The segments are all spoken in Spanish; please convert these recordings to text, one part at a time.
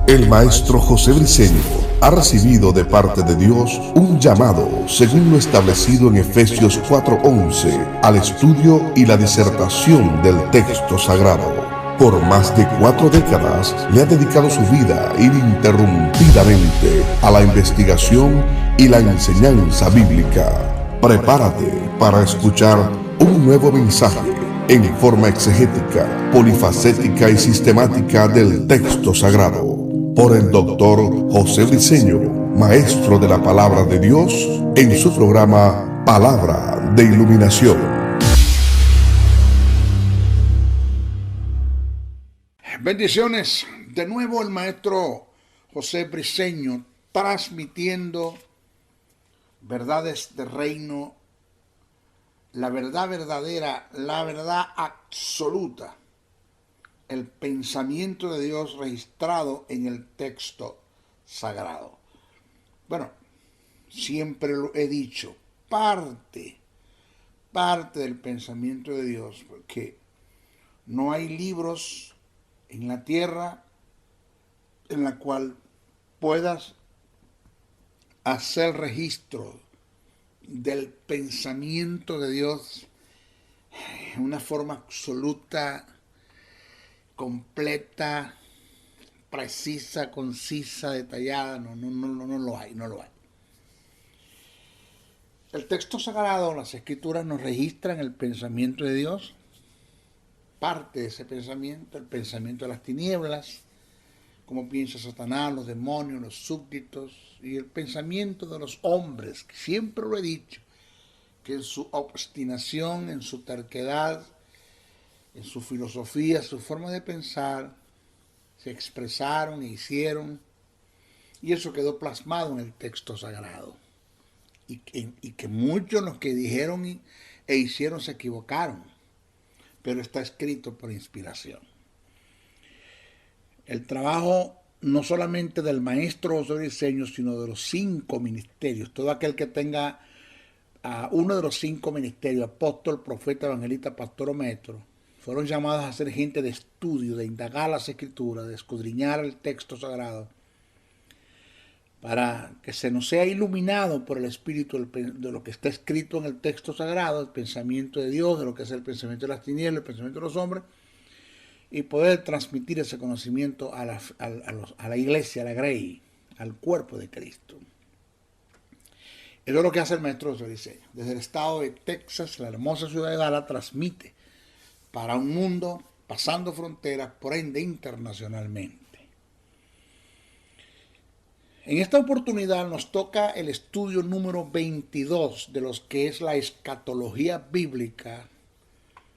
El maestro José Briceño ha recibido de parte de Dios un llamado, según lo establecido en Efesios 4:11, al estudio y la disertación del texto sagrado. Por más de 4 décadas le ha dedicado su vida ininterrumpidamente a la investigación y la enseñanza bíblica. Prepárate para escuchar un nuevo mensaje en forma exegética, polifacética y sistemática del texto sagrado, por el doctor José Briceño, maestro de la palabra de Dios, en su programa Palabra de Iluminación. Bendiciones, de nuevo el maestro José Briceño transmitiendo verdades de reino, la verdad verdadera, la verdad absoluta, el pensamiento de Dios registrado en el texto sagrado. Bueno, siempre lo he dicho, parte del pensamiento de Dios, porque no hay libros en la tierra en la cual puedas hacer registro del pensamiento de Dios en una forma absoluta, completa, precisa, concisa, detallada. No lo hay. El texto sagrado, las escrituras nos registran el pensamiento de Dios, parte de ese pensamiento, el pensamiento de las tinieblas, cómo piensa Satanás, los demonios, los súbditos, y el pensamiento de los hombres, que siempre lo he dicho, que en su obstinación, en su terquedad, en su filosofía, su forma de pensar, se expresaron e hicieron, y eso quedó plasmado en el texto sagrado. Y que muchos los que dijeron e hicieron se equivocaron, pero está escrito por inspiración. El trabajo no solamente del maestro José Briceño, sino de los 5 ministerios. Todo aquel que tenga uno de los 5 ministerios, apóstol, profeta, evangelista, pastor o maestro, fueron llamados a ser gente de estudio, de indagar las escrituras, de escudriñar el texto sagrado, para que se nos sea iluminado por el espíritu de lo que está escrito en el texto sagrado, el pensamiento de Dios, de lo que es el pensamiento de las tinieblas, el pensamiento de los hombres, y poder transmitir ese conocimiento a la iglesia, a la grey, al cuerpo de Cristo. Eso es lo que hace el maestro José Briceño. Desde el estado de Texas, la hermosa ciudad de Dallas, transmite para un mundo pasando fronteras, por ende internacionalmente. En esta oportunidad nos toca el estudio número 22 de lo que es la escatología bíblica,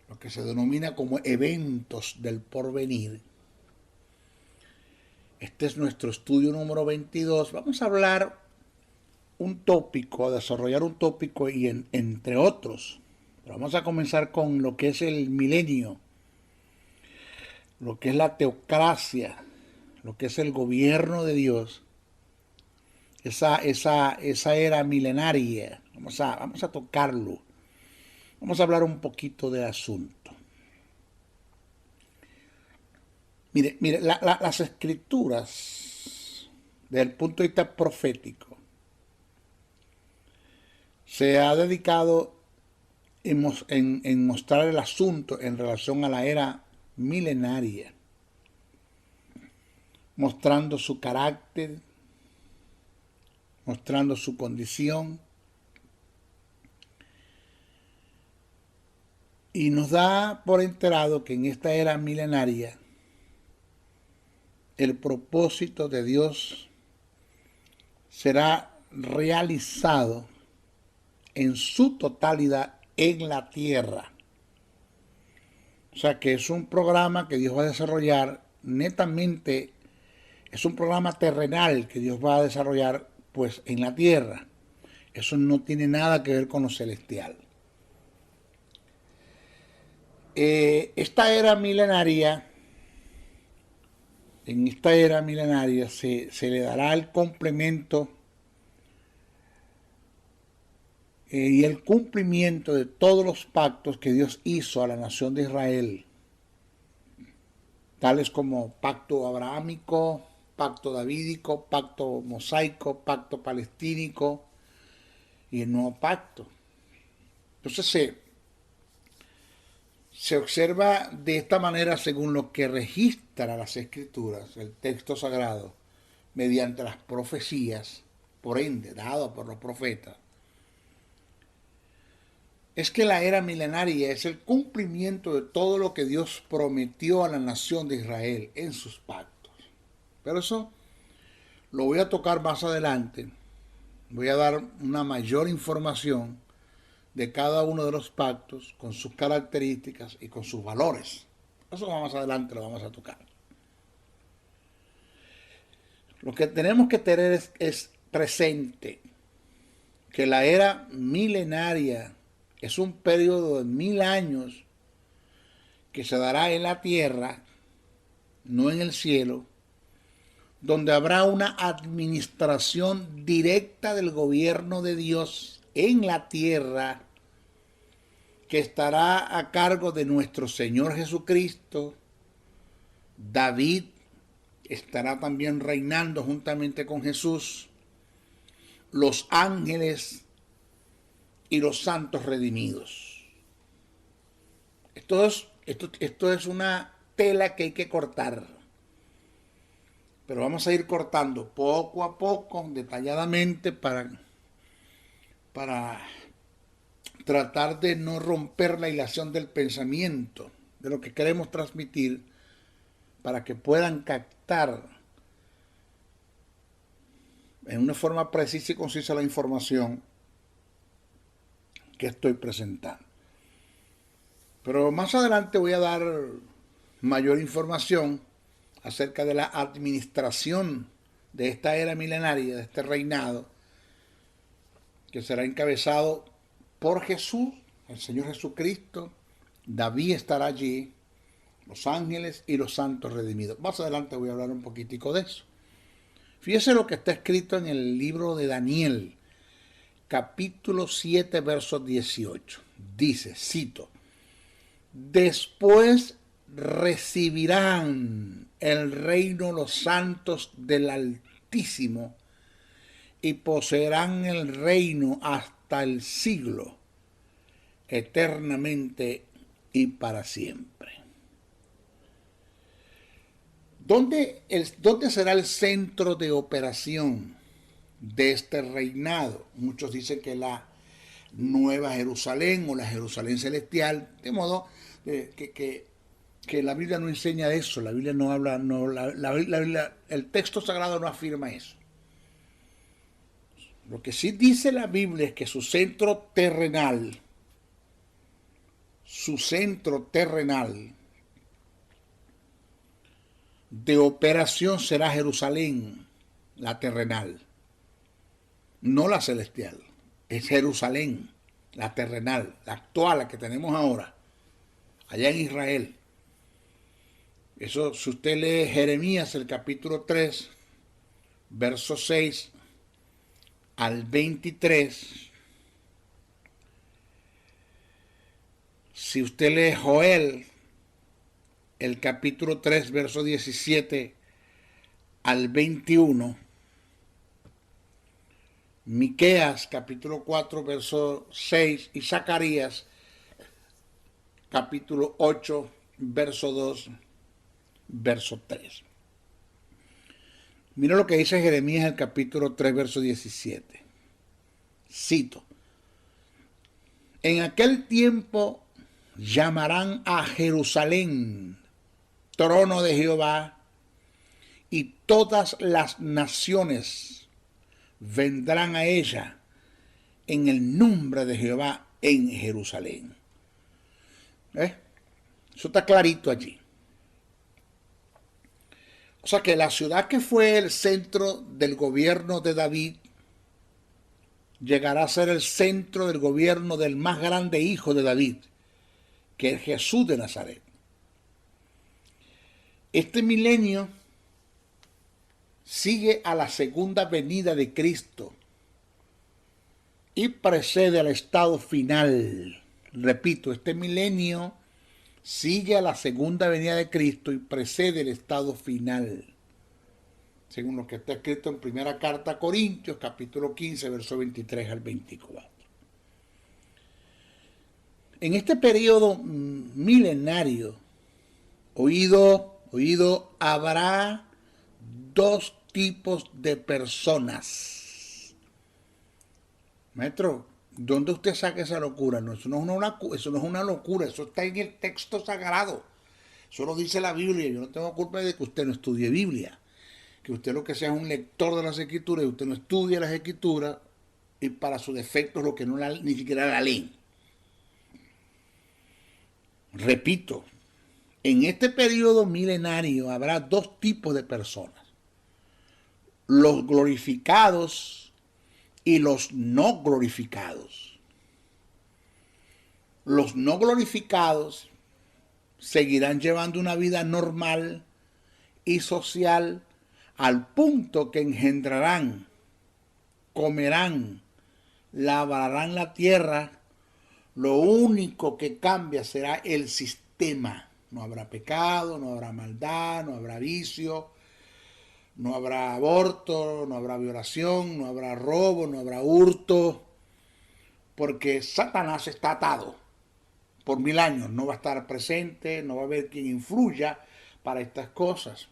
lo que se denomina como eventos del porvenir. Este es nuestro estudio número 22. Vamos a hablar un tópico, a desarrollar un tópico y entre otros. Pero vamos a comenzar con lo que es el milenio, lo que es la teocracia, lo que es el gobierno de Dios, esa era milenaria. Vamos a tocarlo. Vamos a hablar un poquito del asunto. Mire, las escrituras, desde el punto de vista profético, se ha dedicado en mostrar el asunto en relación a la era milenaria, mostrando su carácter, mostrando su condición, y nos da por enterado que en esta era milenaria el propósito de Dios será realizado en su totalidad en la tierra. O sea que es un programa que Dios va a desarrollar netamente, es un programa terrenal que Dios va a desarrollar pues en la tierra. Eso no tiene nada que ver con lo celestial. Esta era milenaria, en esta era milenaria se le dará el complemento y el cumplimiento de todos los pactos que Dios hizo a la nación de Israel tales como pacto abrahámico, pacto davídico, pacto mosaico, pacto palestínico y el nuevo pacto. Entonces se observa de esta manera según lo que registra las escrituras, el texto sagrado, mediante las profecías, por ende, dado por los profetas, es que la era milenaria es el cumplimiento de todo lo que Dios prometió a la nación de Israel en sus pactos. Pero eso lo voy a tocar más adelante. Voy a dar una mayor información de cada uno de los pactos, con sus características y con sus valores. Eso más adelante lo vamos a tocar. Lo que tenemos que tener es presente que la era milenaria es un periodo de 1000 años que se dará en la tierra, no en el cielo, donde habrá una administración directa del gobierno de Dios en la tierra, que estará a cargo de nuestro Señor Jesucristo. David estará también reinando juntamente con Jesús, los ángeles y los santos redimidos. Esto es una tela que hay que cortar, pero vamos a ir cortando poco a poco, detalladamente, para tratar de no romper la hilación del pensamiento, de lo que queremos transmitir, para que puedan captar en una forma precisa y concisa la información que estoy presentando. Pero más adelante voy a dar mayor información acerca de la administración de esta era milenaria, de este reinado, que será encabezado por Jesús, el Señor Jesucristo. David estará allí, los ángeles y los santos redimidos. Más adelante voy a hablar un poquitico de eso. Fíjese lo que está escrito en el libro de Daniel, capítulo 7, verso 18. Dice, cito: después recibirán el reino los santos del Altísimo y poseerán el reino hasta el siglo, eternamente y para siempre. ¿Dónde será el centro de operación de este reinado? Muchos dicen que la Nueva Jerusalén o la Jerusalén celestial, de modo que la Biblia no enseña de eso. La Biblia no habla, el texto sagrado no afirma eso. Lo que sí dice la Biblia es que su centro terrenal de operación será Jerusalén, la terrenal, no la celestial. Es Jerusalén, la terrenal, la actual, la que tenemos ahora, allá en Israel. Eso, si usted lee Jeremías, el capítulo 3, verso 6 al 23, si usted lee Joel, el capítulo 3, verso 17 al 21, Miqueas, capítulo 4, verso 6, y Zacarías, capítulo 8, verso 2, verso 3. Mira lo que dice Jeremías, el capítulo 3, verso 17. Cito: en aquel tiempo llamarán a Jerusalén trono de Jehová, y todas las naciones vendrán a ella en el nombre de Jehová en Jerusalén. Eso está clarito allí. O sea que la ciudad que fue el centro del gobierno de David llegará a ser el centro del gobierno del más grande hijo de David, que es Jesús de Nazaret. Este milenio sigue a la segunda venida de Cristo y precede al estado final. Repito, este milenio sigue a la segunda venida de Cristo y precede el estado final, según lo que está escrito en primera carta a Corintios, capítulo 15, verso 23 al 24. En este periodo milenario, oído, habrá dos tipos de personas. Maestro, ¿dónde usted saca esa locura? No, eso no es una locura, eso está en el texto sagrado. Eso lo dice la Biblia. Yo no tengo culpa de que usted no estudie Biblia. Que usted lo que sea es un lector de las Escrituras y usted no estudia las Escrituras y para sus defectos lo que no ni siquiera la leen. Repito, en este periodo milenario habrá dos tipos de personas. Los glorificados y los no glorificados. Los no glorificados seguirán llevando una vida normal y social al punto que engendrarán, comerán, labrarán la tierra. Lo único que cambia será el sistema. No habrá pecado, no habrá maldad, no habrá vicio, no habrá aborto, no habrá violación, no habrá robo, no habrá hurto, porque Satanás está atado por 1000 años. No va a estar presente, no va a haber quien influya para estas cosas.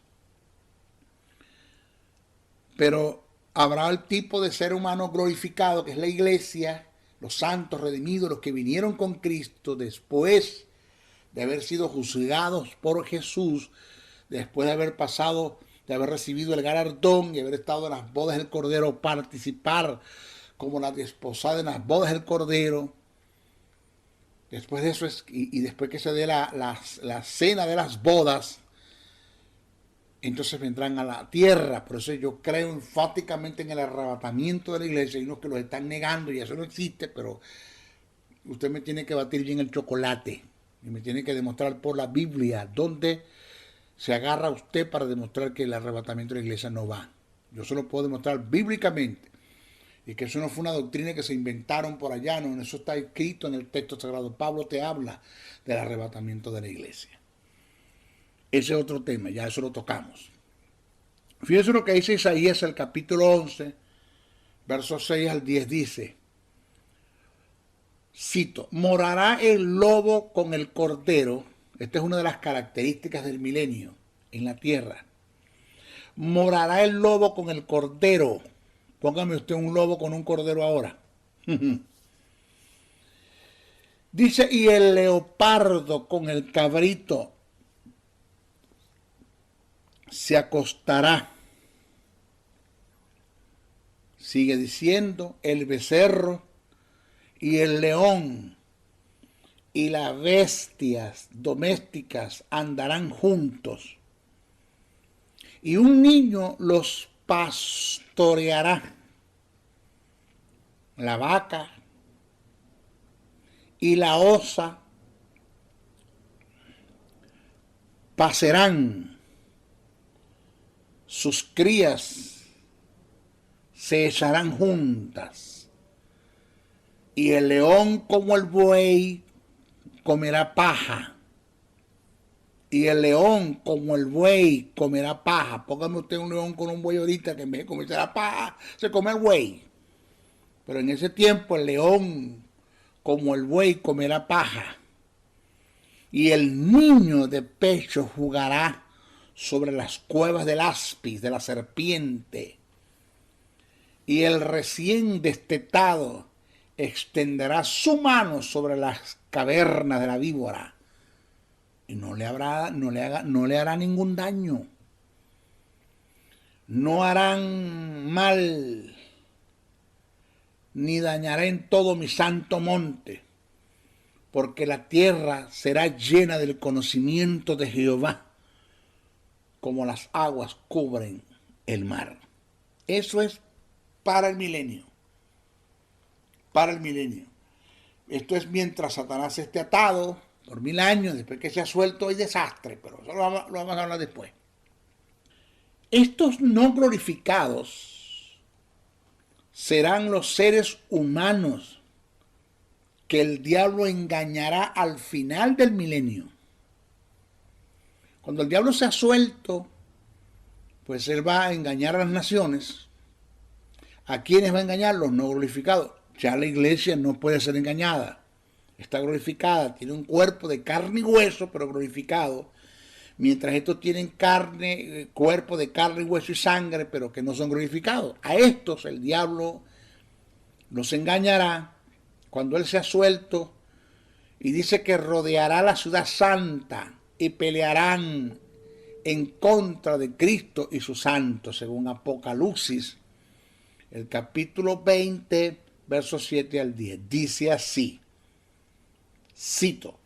Pero habrá el tipo de ser humano glorificado, que es la iglesia, los santos redimidos, los que vinieron con Cristo después de haber sido juzgados por Jesús, después de haber pasado, de haber recibido el galardón y haber estado en las bodas del Cordero, participar como la desposada en las bodas del Cordero. Después de eso, y después que se dé la cena de las bodas, entonces vendrán a la tierra. Por eso yo creo enfáticamente en el arrebatamiento de la iglesia. Hay unos que los están negando y eso no existe, pero usted me tiene que batir bien el chocolate y me tiene que demostrar por la Biblia dónde se agarra usted para demostrar que el arrebatamiento de la iglesia no va. Yo se lo puedo demostrar bíblicamente y que eso no fue una doctrina que se inventaron por allá, no, eso está escrito en el texto sagrado. Pablo te habla del arrebatamiento de la iglesia. Ese es otro tema, ya eso lo tocamos. Fíjense lo que dice Isaías, el capítulo 11, versos 6 al 10, dice, cito, morará el lobo con el cordero. Esta es una de las características del milenio en la tierra. Morará el lobo con el cordero. Póngame usted un lobo con un cordero ahora. Dice, y el leopardo con el cabrito se acostará. Sigue diciendo, el becerro y el león y las bestias domésticas andarán juntos. Y un niño los pastoreará. La vaca y la osa pacerán. Sus crías se echarán juntas, y el león como el buey comerá paja, y el león como el buey comerá paja. Póngame usted un león con un buey ahorita, que en vez de comerse la paja, se come el buey. Pero en ese tiempo el león como el buey comerá paja, y el niño de pecho jugará sobre las cuevas del áspid, de la serpiente, y el recién destetado extenderá su mano sobre las cavernas de la víbora, y no le hará ningún daño. No harán mal, ni dañará en todo mi santo monte, porque la tierra será llena del conocimiento de Jehová, como las aguas cubren el mar. Eso es para el milenio. Para el milenio. Esto es mientras Satanás esté atado por 1000 años. Después que se ha suelto hay desastre, pero eso lo vamos a hablar después. Estos no glorificados serán los seres humanos que el diablo engañará al final del milenio. Cuando el diablo se ha suelto, pues él va a engañar a las naciones. ¿A quiénes va a engañar? Los no glorificados. Ya la iglesia no puede ser engañada. Está glorificada, tiene un cuerpo de carne y hueso, pero glorificado. Mientras estos tienen carne, cuerpo de carne, hueso y sangre, pero que no son glorificados. A estos el diablo los engañará cuando él sea suelto y dice que rodeará la ciudad santa y pelearán en contra de Cristo y sus santos, según Apocalipsis, el capítulo 20, versos 7 al 10. Dice así, cito: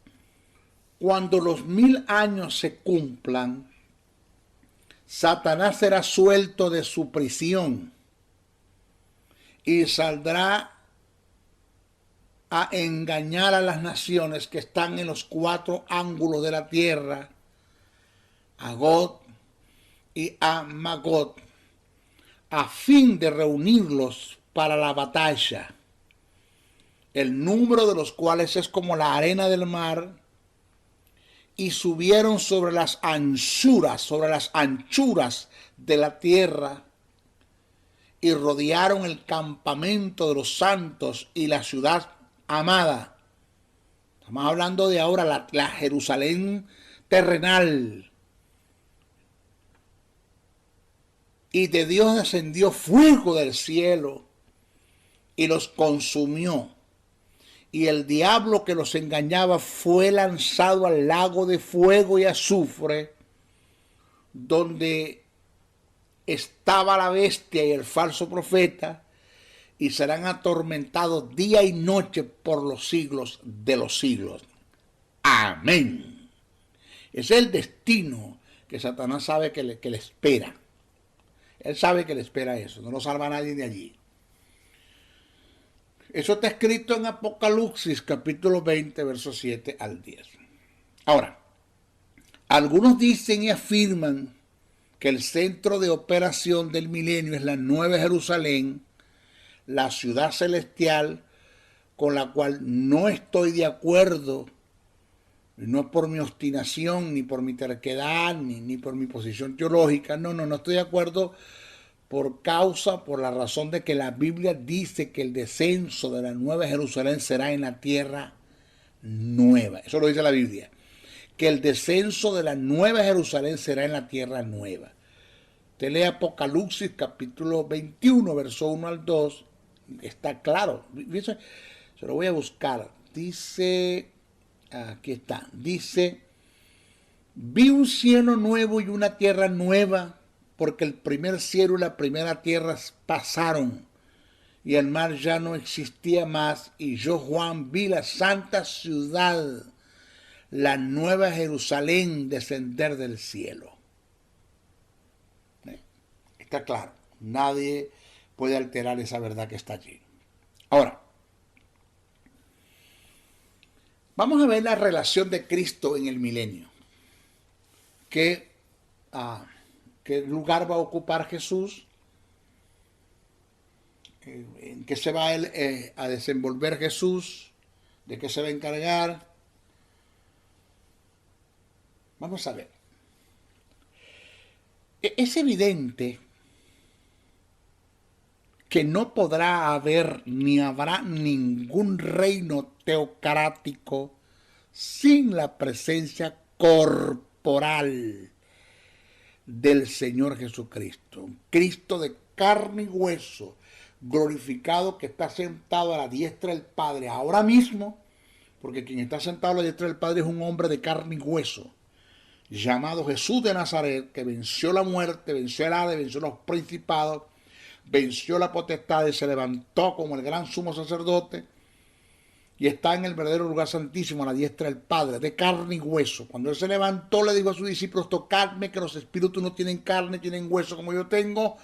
cuando los 1000 años se cumplan, Satanás será suelto de su prisión y saldrá a engañar a las naciones que están en los 4 ángulos de la tierra, a Gog y a Magog, a fin de reunirlos para la batalla, el número de los cuales es como la arena del mar, y subieron sobre las anchuras de la tierra, y rodearon el campamento de los santos y la ciudad amada. Estamos hablando de ahora la Jerusalén terrenal. Y de Dios descendió fuego del cielo y los consumió. Y el diablo que los engañaba fue lanzado al lago de fuego y azufre, donde estaba la bestia y el falso profeta, y serán atormentados día y noche por los siglos de los siglos. Amén. Ese es el destino que Satanás sabe que le espera. Él sabe que le espera eso, no lo salva a nadie de allí. Eso está escrito en Apocalipsis, capítulo 20, versos 7 al 10. Ahora, algunos dicen y afirman que el centro de operación del milenio es la Nueva Jerusalén, la ciudad celestial, con la cual no estoy de acuerdo, no por mi obstinación, ni por mi terquedad, ni por mi posición teológica. No estoy de acuerdo por la razón de que la Biblia dice que el descenso de la Nueva Jerusalén será en la tierra nueva. Eso lo dice la Biblia. Que el descenso de la Nueva Jerusalén será en la tierra nueva. Usted lee Apocalipsis capítulo 21, verso 1 al 2. Está claro. Se lo voy a buscar. Dice, aquí está. Dice, vi un cielo nuevo y una tierra nueva, porque el primer cielo y la primera tierra pasaron, y el mar ya no existía más, y yo, Juan, vi la santa ciudad, la nueva Jerusalén, descender del cielo. Está claro, nadie puede alterar esa verdad que está allí. Ahora, vamos a ver la relación de Cristo en el milenio. ¿Qué lugar va a ocupar Jesús? ¿En qué se va a desenvolver Jesús? ¿De qué se va a encargar? Vamos a ver. Es evidente que no podrá haber ni habrá ningún reino teocrático sin la presencia corporal del Señor Jesucristo. Un Cristo de carne y hueso, glorificado, que está sentado a la diestra del Padre ahora mismo, porque quien está sentado a la diestra del Padre es un hombre de carne y hueso, llamado Jesús de Nazaret, que venció la muerte, venció el Hades, venció los principados, venció la potestad y se levantó como el gran sumo sacerdote y está en el verdadero lugar santísimo a la diestra del Padre, de carne y hueso. Cuando él se levantó, le dijo a sus discípulos: tocadme, que los espíritus no tienen carne, tienen hueso como yo tengo.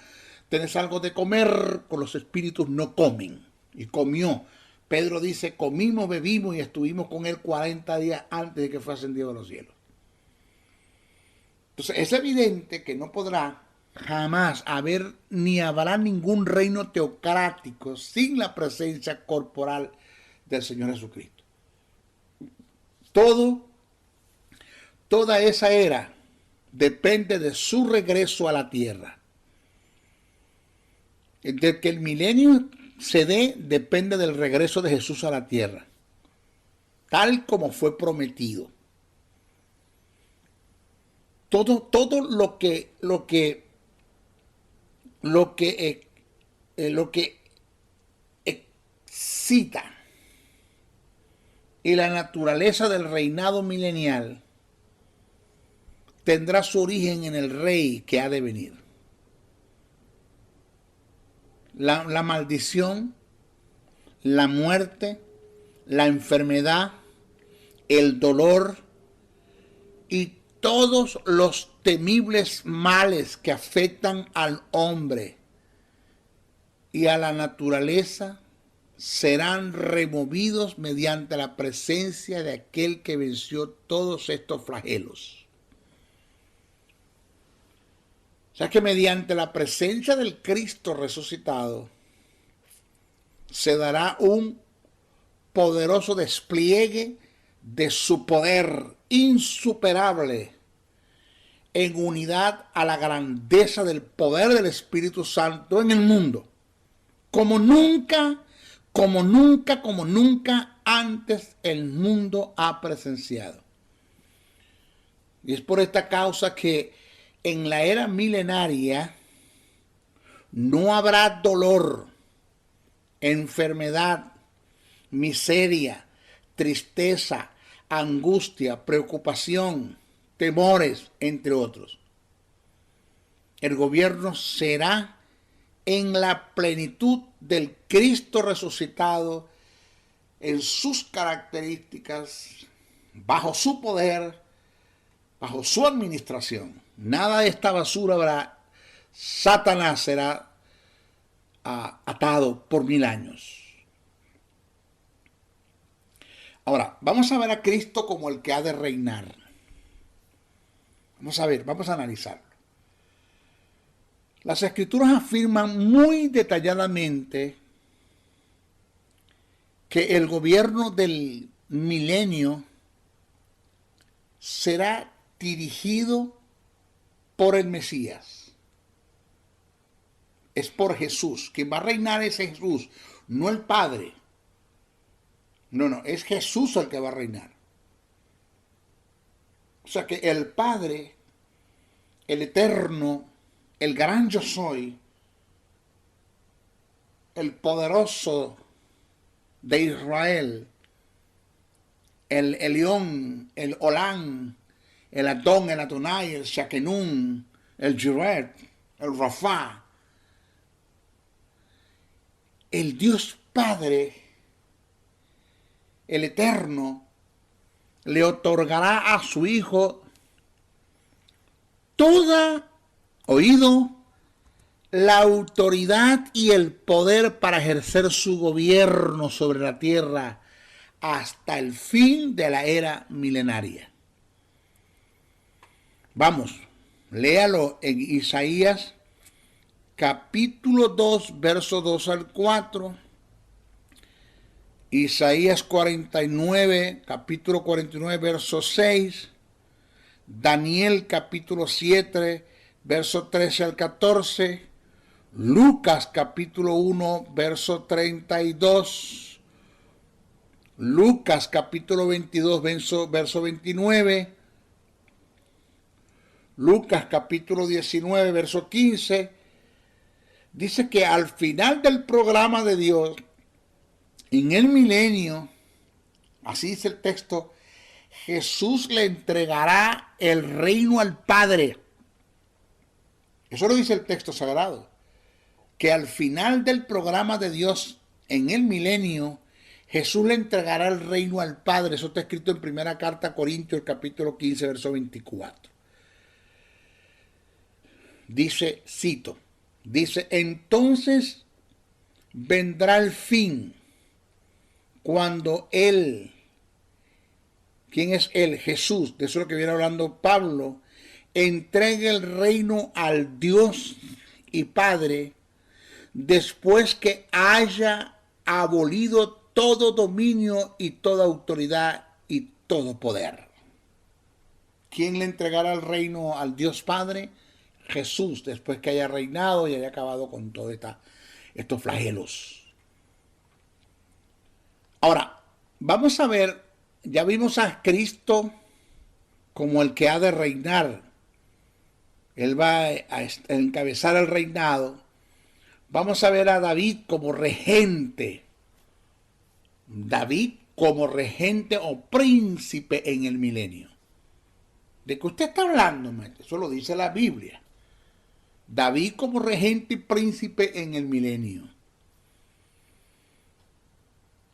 Tenés algo de comer, con los espíritus no comen. Y comió. Pedro dice: comimos, bebimos y estuvimos con él 40 días antes de que fue ascendido a los cielos. Entonces es evidente que no podrá jamás haber ni habrá ningún reino teocrático sin la presencia corporal del Señor Jesucristo. Toda esa era depende de su regreso a la tierra. De que el milenio se dé depende del regreso de Jesús a la tierra, tal como fue prometido. Todo lo que excita y la naturaleza del reinado milenial tendrá su origen en el rey que ha de venir. La maldición, la muerte, la enfermedad, el dolor y todos los temibles males que afectan al hombre y a la naturaleza serán removidos mediante la presencia de aquel que venció todos estos flagelos. O sea que mediante la presencia del Cristo resucitado se dará un poderoso despliegue de su poder insuperable en unidad a la grandeza del poder del Espíritu Santo en el mundo, como nunca antes el mundo ha presenciado. Y es por esta causa que en la era milenaria no habrá dolor, enfermedad, miseria, tristeza, angustia, preocupación, temores, entre otros. El gobierno será en la plenitud del Cristo resucitado, en sus características, bajo su poder, bajo su administración. Nada de esta basura habrá. Satanás será atado por 1000 años. Ahora, vamos a ver a Cristo como el que ha de reinar. Vamos a analizarlo. Las Escrituras afirman muy detalladamente que el gobierno del milenio será dirigido por el Mesías. Es por Jesús. Quien va a reinar es Jesús, no el Padre. No, es Jesús el que va a reinar. O sea que el Padre, el Eterno, el gran yo soy, el poderoso de Israel, el Elión, el Olán, el Adón, el Adonai, el Shakenun, el Jiret, el Rafa, el Dios Padre, el Eterno, le otorgará a su Hijo toda, oído, la autoridad y el poder para ejercer su gobierno sobre la tierra hasta el fin de la era milenaria. Vamos, léalo en Isaías capítulo 2, verso 2 al 4, Isaías 49, capítulo 49, verso 6, Daniel capítulo 7, verso 13 al 14, Lucas capítulo 1, verso 32, Lucas capítulo 22, verso 29, Lucas capítulo 19, verso 15, dice que al final del programa de Dios, en el milenio, así dice el texto, Jesús le entregará el reino al Padre. Eso lo dice el texto sagrado, que al final del programa de Dios, en el milenio, Jesús le entregará el reino al Padre. Eso está escrito en primera carta a Corintios, capítulo 15, verso 24. Dice, cito, dice, entonces vendrá el fin, cuando Él, ¿quién es Él? Jesús, de eso es lo que viene hablando Pablo, entregue el reino al Dios y Padre, después que haya abolido todo dominio y toda autoridad y todo poder. ¿quién le entregará el reino al Dios Padre? Jesús, después que haya reinado y haya acabado con todos estos flagelos. Ahora, vamos a ver, ya vimos a Cristo como el que ha de reinar. Él va a encabezar el reinado. Vamos a ver a David como regente. David como regente o príncipe en el milenio. ¿De qué usted está hablando, maestro? Eso lo dice la Biblia. David como regente y príncipe en el milenio.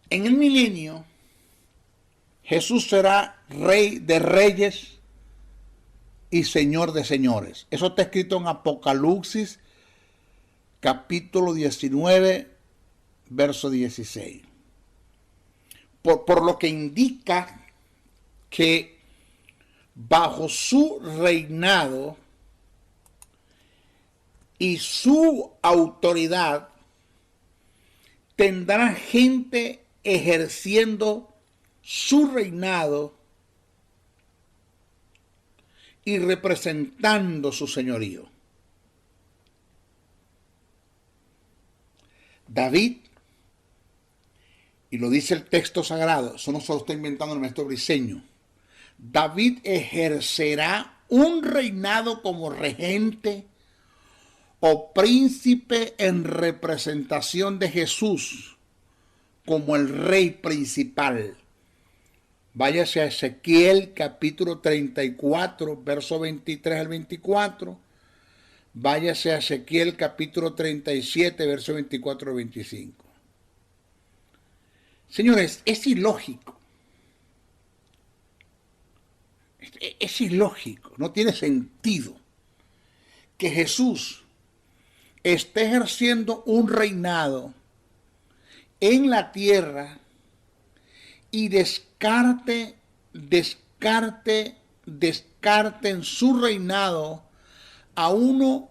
En el milenio, Jesús será rey de reyes y señor de señores. Eso está escrito en Apocalipsis, capítulo 19, verso 16. Por lo que indica que bajo su reinado y su autoridad tendrá gente ejerciendo su reinado y representando su señorío. David, y lo dice el texto sagrado, eso no se lo está inventando el maestro Briceño, David ejercerá un reinado como regente o príncipe en representación de Jesús como el rey principal. Váyase a Ezequiel capítulo 34, verso 23 al 24. Váyase a Ezequiel capítulo 37, verso 24 al 25. Señores, es ilógico. Es ilógico, no tiene sentido que Jesús esté ejerciendo un reinado en la tierra y descarte en su reinado a uno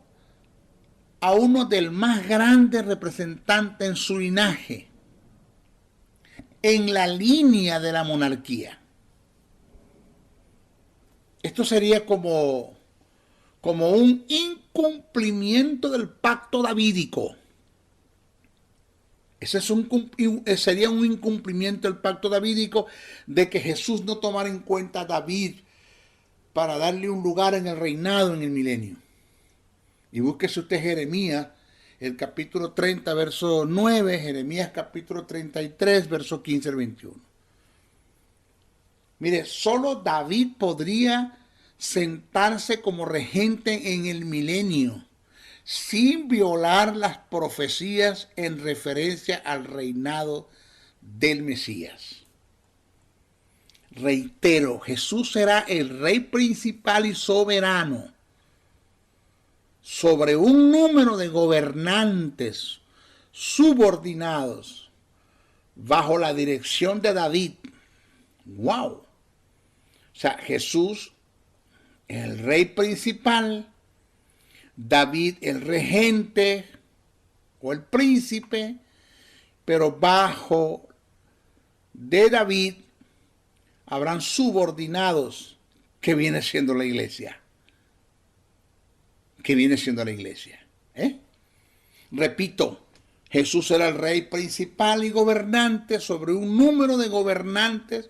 del más grande representante en su linaje, en la línea de la monarquía. Esto sería como un incumplimiento del pacto davídico. Sería un incumplimiento del pacto davídico de que Jesús no tomara en cuenta a David para darle un lugar en el reinado en el milenio. Y búsquese usted Jeremías, el capítulo 30, verso 9, Jeremías capítulo 33, verso 15 al 21. Mire, solo David podría sentarse como regente en el milenio sin violar las profecías en referencia al reinado del Mesías. Reitero, Jesús será el rey principal y soberano sobre un número de gobernantes subordinados bajo la dirección de David. ¡Wow! O sea, Jesús, el rey principal, David, el regente o el príncipe, pero bajo de David habrán subordinados que viene siendo la iglesia. Repito, Jesús era el rey principal y gobernante sobre un número de gobernantes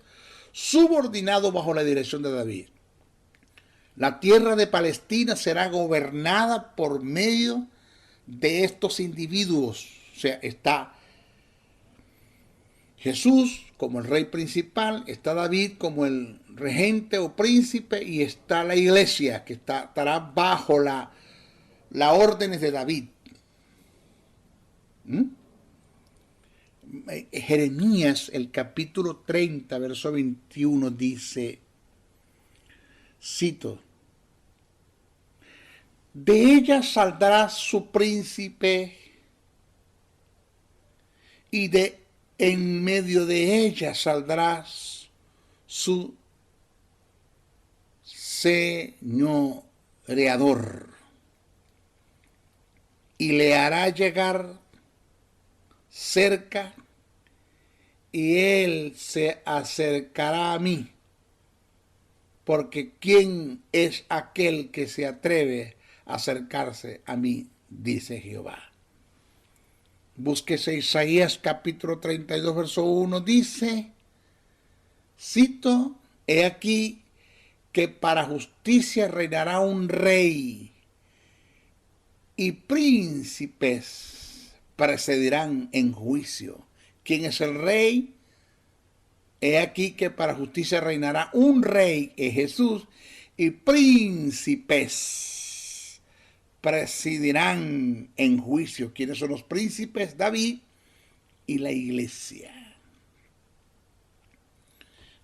subordinados bajo la dirección de David. La tierra de Palestina será gobernada por medio de estos individuos. O sea, está Jesús como el rey principal, está David como el regente o príncipe y está la iglesia que estará bajo las órdenes de David. Jeremías, el capítulo 30, verso 21 dice, cito, de ella saldrá su príncipe y en medio de ella saldrá su señoreador y le hará llegar cerca y él se acercará a mí porque ¿quién es aquel que se atreve a acercarse a mí? Dice Jehová. Búsquese Isaías capítulo 32, verso 1, dice, cito, he aquí que para justicia reinará un rey y príncipes precedirán en juicio. ¿Quién es el rey? He aquí que para justicia reinará un rey, es Jesús, y príncipes presidirán en juicio. ¿Quiénes son los príncipes? David y la iglesia.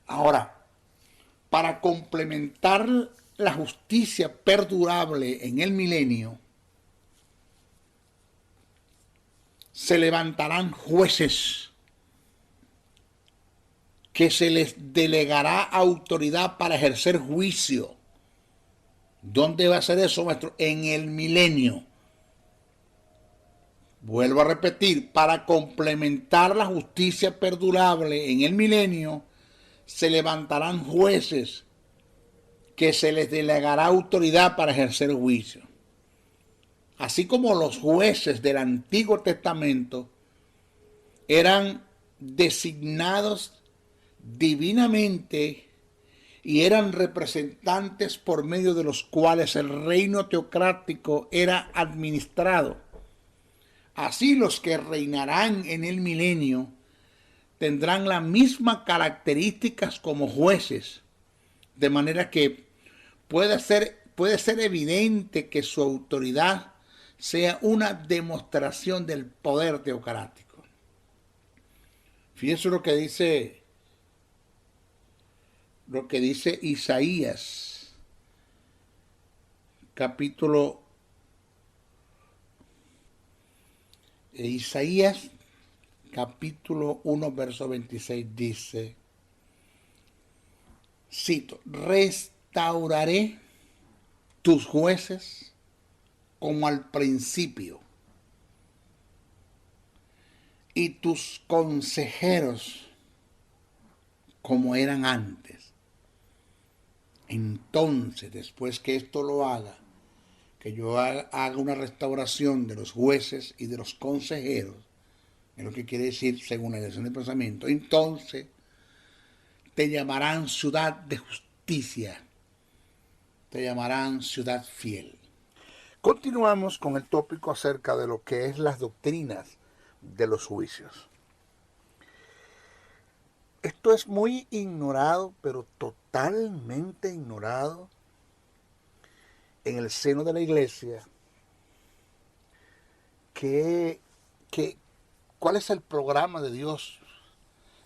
Ahora, para complementar la justicia perdurable en el milenio, se levantarán jueces que se les delegará autoridad para ejercer juicio. ¿Dónde va a ser eso, maestro? En el milenio. Vuelvo a repetir, para complementar la justicia perdurable en el milenio, se levantarán jueces que se les delegará autoridad para ejercer juicio. Así como los jueces del Antiguo Testamento eran designados divinamente y eran representantes por medio de los cuales el reino teocrático era administrado. Así los que reinarán en el milenio tendrán las mismas características como jueces, de manera que puede ser evidente que su autoridad sea una demostración del poder teocrático. Fíjense lo que dice Isaías, capítulo capítulo 1, verso 26 dice, cito, restauraré tus jueces como al principio y tus consejeros como eran antes. Entonces, después que esto lo haga, que yo haga una restauración de los jueces y de los consejeros, es lo que quiere decir según la dirección de pensamiento, entonces te llamarán ciudad de justicia, te llamarán ciudad fiel. Continuamos con el tópico acerca de lo que es las doctrinas de los juicios. Esto es muy ignorado, pero totalmente ignorado en el seno de la iglesia. ¿Cuál es el programa de Dios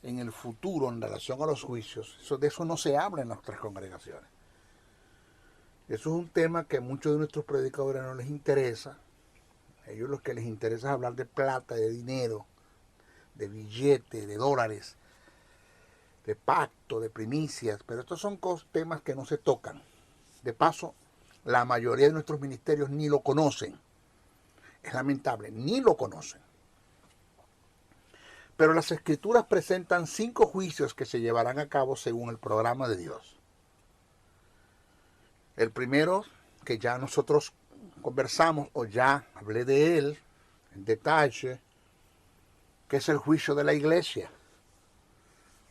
en el futuro en relación a los juicios? De eso no se habla en nuestras congregaciones. Eso es un tema que a muchos de nuestros predicadores no les interesa. A ellos lo que les interesa es hablar de plata, de dinero, de billetes, de dólares, de pacto, de primicias, pero estos son temas que no se tocan. De paso, la mayoría de nuestros ministerios ni lo conocen. Es lamentable, ni lo conocen. Pero las Escrituras presentan 5 juicios que se llevarán a cabo según el programa de Dios. El primero, que ya nosotros conversamos o ya hablé de él en detalle, que es el juicio de la iglesia,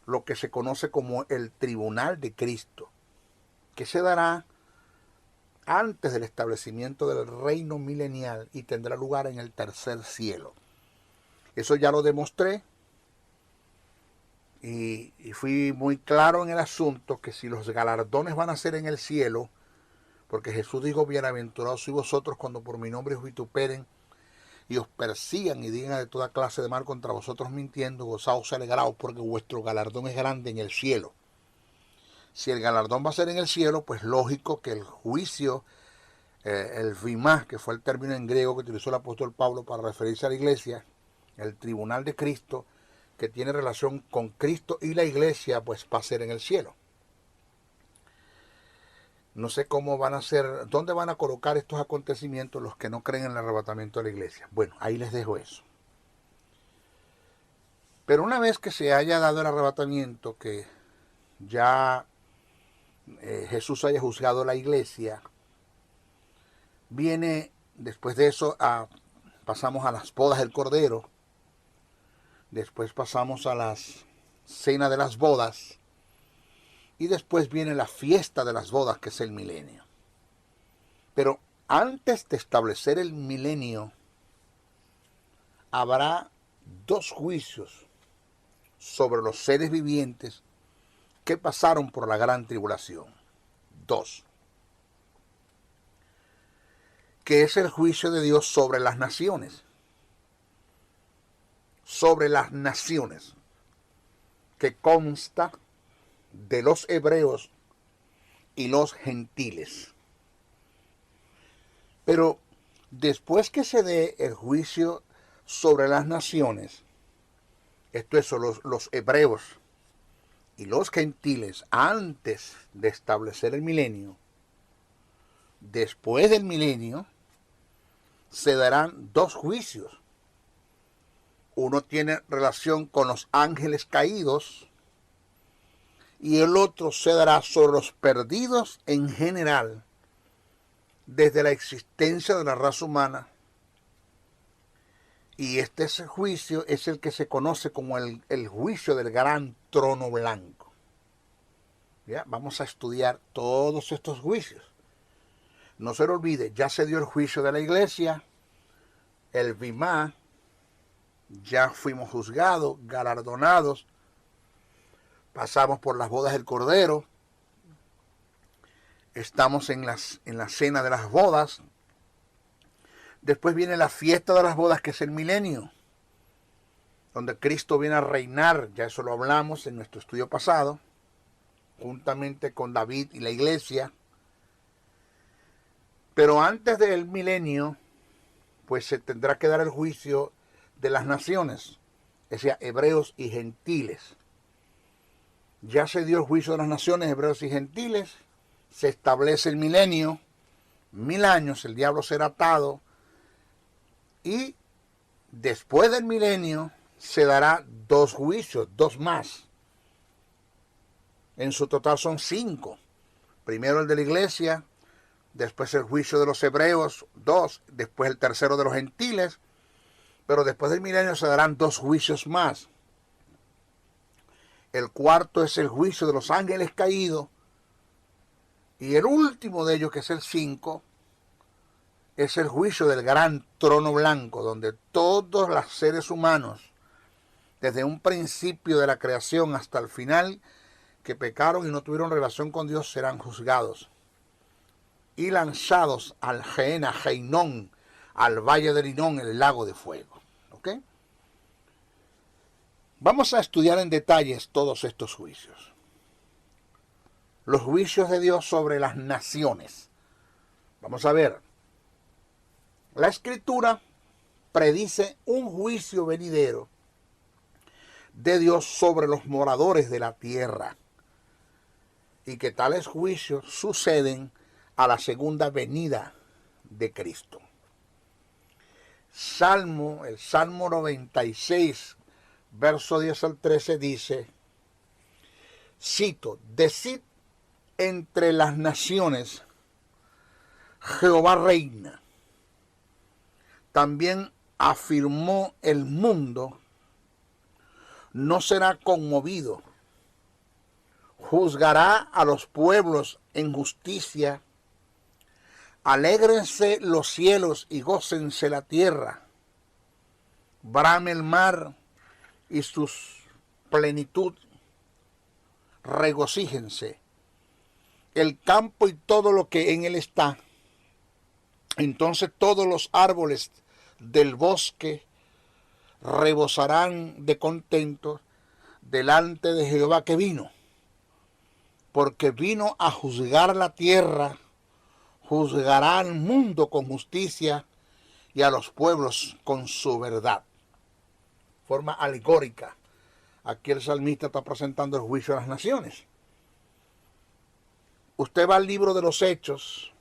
lo que se conoce como el tribunal de Cristo, que se dará antes del establecimiento del reino milenial y tendrá lugar en el tercer cielo. Eso ya lo demostré y fui muy claro en el asunto, que si los galardones van a ser en el cielo, porque Jesús dijo, bienaventurados sois vosotros cuando por mi nombre os vituperen y os persigan y digan de toda clase de mal contra vosotros mintiendo, gozaos y alegraos, porque vuestro galardón es grande en el cielo. Si el galardón va a ser en el cielo, pues lógico que el juicio, el vimá, que fue el término en griego que utilizó el apóstol Pablo para referirse a la iglesia, el tribunal de Cristo, que tiene relación con Cristo y la iglesia, pues va a ser en el cielo. No sé cómo van a ser, dónde van a colocar estos acontecimientos los que no creen en el arrebatamiento de la iglesia. Bueno, ahí les dejo eso. Pero una vez que se haya dado el arrebatamiento, que ya Jesús haya juzgado la iglesia, viene después de eso, pasamos a las bodas del Cordero, después pasamos a las cena de las bodas, y después viene la fiesta de las bodas, que es el milenio. Pero antes de establecer el milenio, habrá dos juicios sobre los seres vivientes que pasaron por la gran tribulación. Dos. Que es el juicio de Dios sobre las naciones. Sobre las naciones, que consta de los hebreos y los gentiles. Pero después que se dé el juicio sobre las naciones, esto es, los hebreos y los gentiles, antes de establecer el milenio, después del milenio, se darán dos juicios. Uno tiene relación con los ángeles caídos y el otro se dará sobre los perdidos en general, desde la existencia de la raza humana. Y este juicio es el que se conoce como el juicio del gran trono blanco. ¿Ya? Vamos a estudiar todos estos juicios. No se lo olvide, ya se dio el juicio de la iglesia, el Bimá, ya fuimos juzgados, galardonados, pasamos por las bodas del Cordero, estamos en la cena de las bodas. Después viene la fiesta de las bodas, que es el milenio, donde Cristo viene a reinar. Ya eso lo hablamos en nuestro estudio pasado, juntamente con David y la iglesia. Pero antes del milenio, pues se tendrá que dar el juicio de las naciones, es decir, hebreos y gentiles. Ya se dio el juicio de las naciones, hebreos y gentiles. Se establece el milenio, 1000 años, el diablo será atado. Y después del milenio se dará dos juicios, dos más. En su total son 5. Primero el de la iglesia, después el juicio de los hebreos, 2, después el tercero de los gentiles. Pero después del milenio se darán dos juicios más. El cuarto es el juicio de los ángeles caídos. Y el último de ellos, que es el 5, es el juicio del gran trono blanco, donde todos los seres humanos, desde un principio de la creación hasta el final, que pecaron y no tuvieron relación con Dios, serán juzgados y lanzados al Gehenna, Geinón, al valle del Hinón, el lago de fuego. ¿Ok? Vamos a estudiar en detalles todos estos juicios. Los juicios de Dios sobre las naciones. Vamos a ver. La Escritura predice un juicio venidero de Dios sobre los moradores de la tierra, y que tales juicios suceden a la segunda venida de Cristo. El Salmo 96, verso 10 al 13 dice, cito, decid entre las naciones, Jehová reina. También afirmó el mundo, no será conmovido. Juzgará a los pueblos en justicia. Alégrense los cielos y gócense la tierra. Brame el mar y sus plenitud. Regocíjense el campo y todo lo que en él está. Entonces todos los árboles del bosque rebosarán de contento delante de Jehová que vino, porque vino a juzgar la tierra, juzgará al mundo con justicia y a los pueblos con su verdad. Forma alegórica. Aquí el salmista está presentando el juicio a las naciones. Usted va al libro de los Hechos,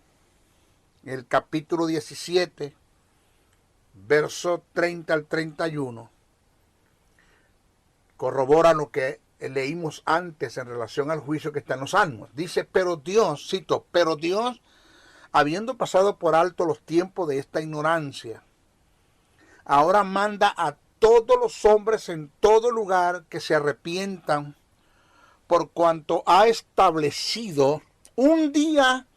el capítulo 17, verso 30 al 31, corrobora lo que leímos antes en relación al juicio que está en los Salmos. Dice, pero Dios, cito, pero Dios, habiendo pasado por alto los tiempos de esta ignorancia, ahora manda a todos los hombres en todo lugar que se arrepientan, por cuanto ha establecido un día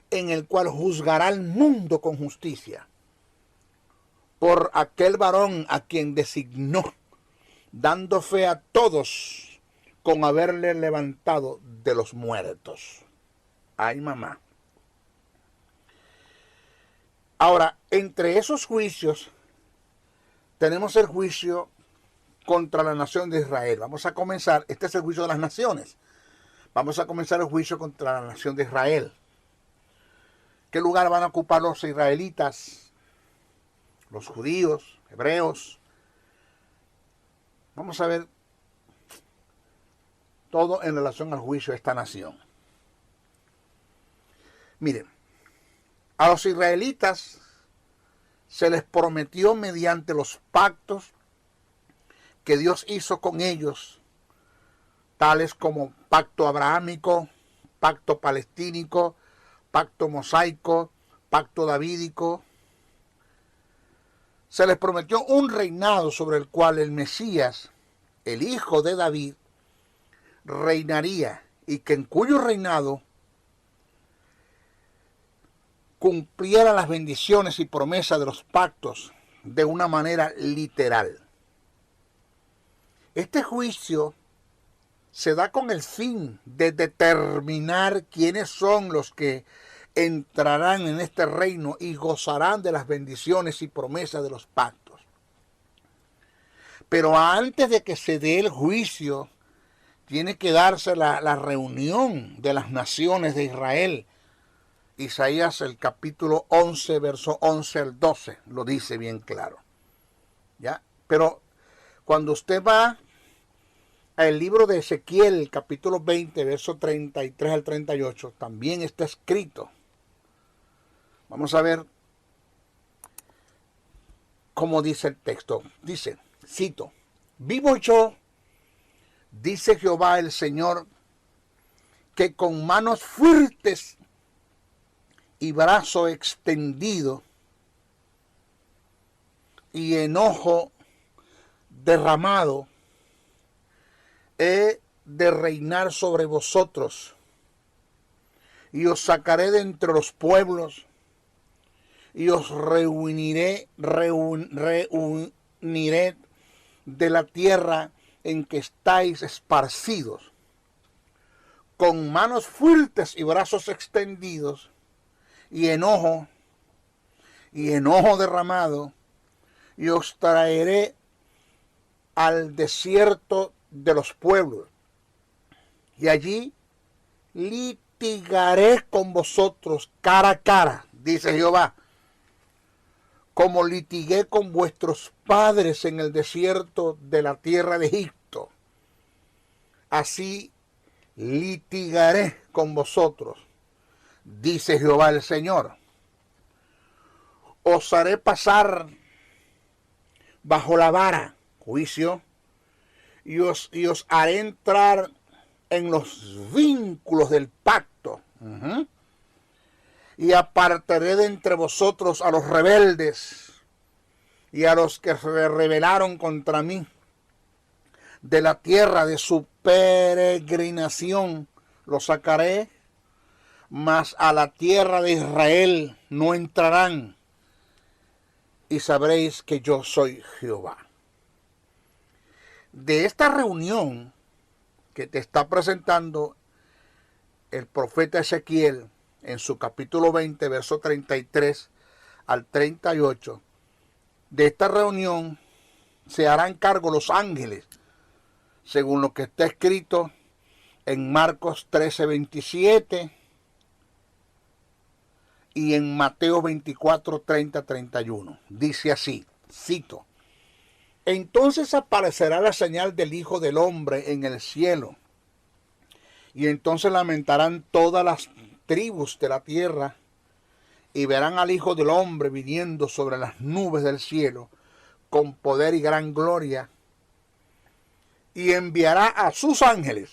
en el cual juzgará al mundo con justicia, por aquel varón a quien designó, dando fe a todos con haberle levantado de los muertos. Ay, mamá. Ahora, entre esos juicios, tenemos el juicio contra la nación de Israel. Vamos a comenzar, este es el juicio de las naciones. Vamos a comenzar el juicio contra la nación de Israel. ¿Qué lugar van a ocupar los israelitas, los judíos, hebreos? Vamos a ver todo en relación al juicio de esta nación. Miren, a los israelitas se les prometió mediante los pactos que Dios hizo con ellos, tales como pacto abrahámico, pacto palestínico, pacto mosaico, pacto davídico. Se les prometió un reinado sobre el cual el Mesías, el hijo de David, reinaría, y que en cuyo reinado cumpliera las bendiciones y promesas de los pactos de una manera literal. Este juicio se da con el fin de determinar quiénes son los que entrarán en este reino y gozarán de las bendiciones y promesas de los pactos. Pero antes de que se dé el juicio, tiene que darse la reunión de las naciones de Israel. Isaías, el capítulo 11, verso 11 al 12, lo dice bien claro. ¿Ya? Pero cuando usted va al libro de Ezequiel, capítulo 20, verso 33 al 38, también está escrito. Vamos a ver cómo dice el texto. Dice, cito, vivo yo, dice Jehová el Señor, que con manos fuertes y brazo extendido y enojo derramado, he de reinar sobre vosotros, y os sacaré de entre los pueblos, y os reuniré de la tierra en que estáis esparcidos, con manos fuertes y brazos extendidos, y enojo derramado, y os traeré al desierto de los pueblos, y allí litigaré con vosotros cara a cara, dice Jehová, como litigué con vuestros padres en el desierto de la tierra de Egipto. Así litigaré con vosotros, dice Jehová el Señor. Os haré pasar bajo la vara, juicio, y os haré entrar en los vínculos del pacto. Y apartaré de entre vosotros a los rebeldes y a los que se rebelaron contra mí. De la tierra de su peregrinación los sacaré, mas a la tierra de Israel no entrarán, y sabréis que yo soy Jehová. De esta reunión que te está presentando el profeta Ezequiel en su capítulo 20, verso 33 al 38, de esta reunión se harán cargo los ángeles, según lo que está escrito en Marcos 13, 27 y en Mateo 24, 30, 31. Dice así, cito, entonces aparecerá la señal del Hijo del Hombre en el cielo, y entonces lamentarán todas las tribus de la tierra, y verán al Hijo del Hombre viniendo sobre las nubes del cielo, con poder y gran gloria. y enviará a sus ángeles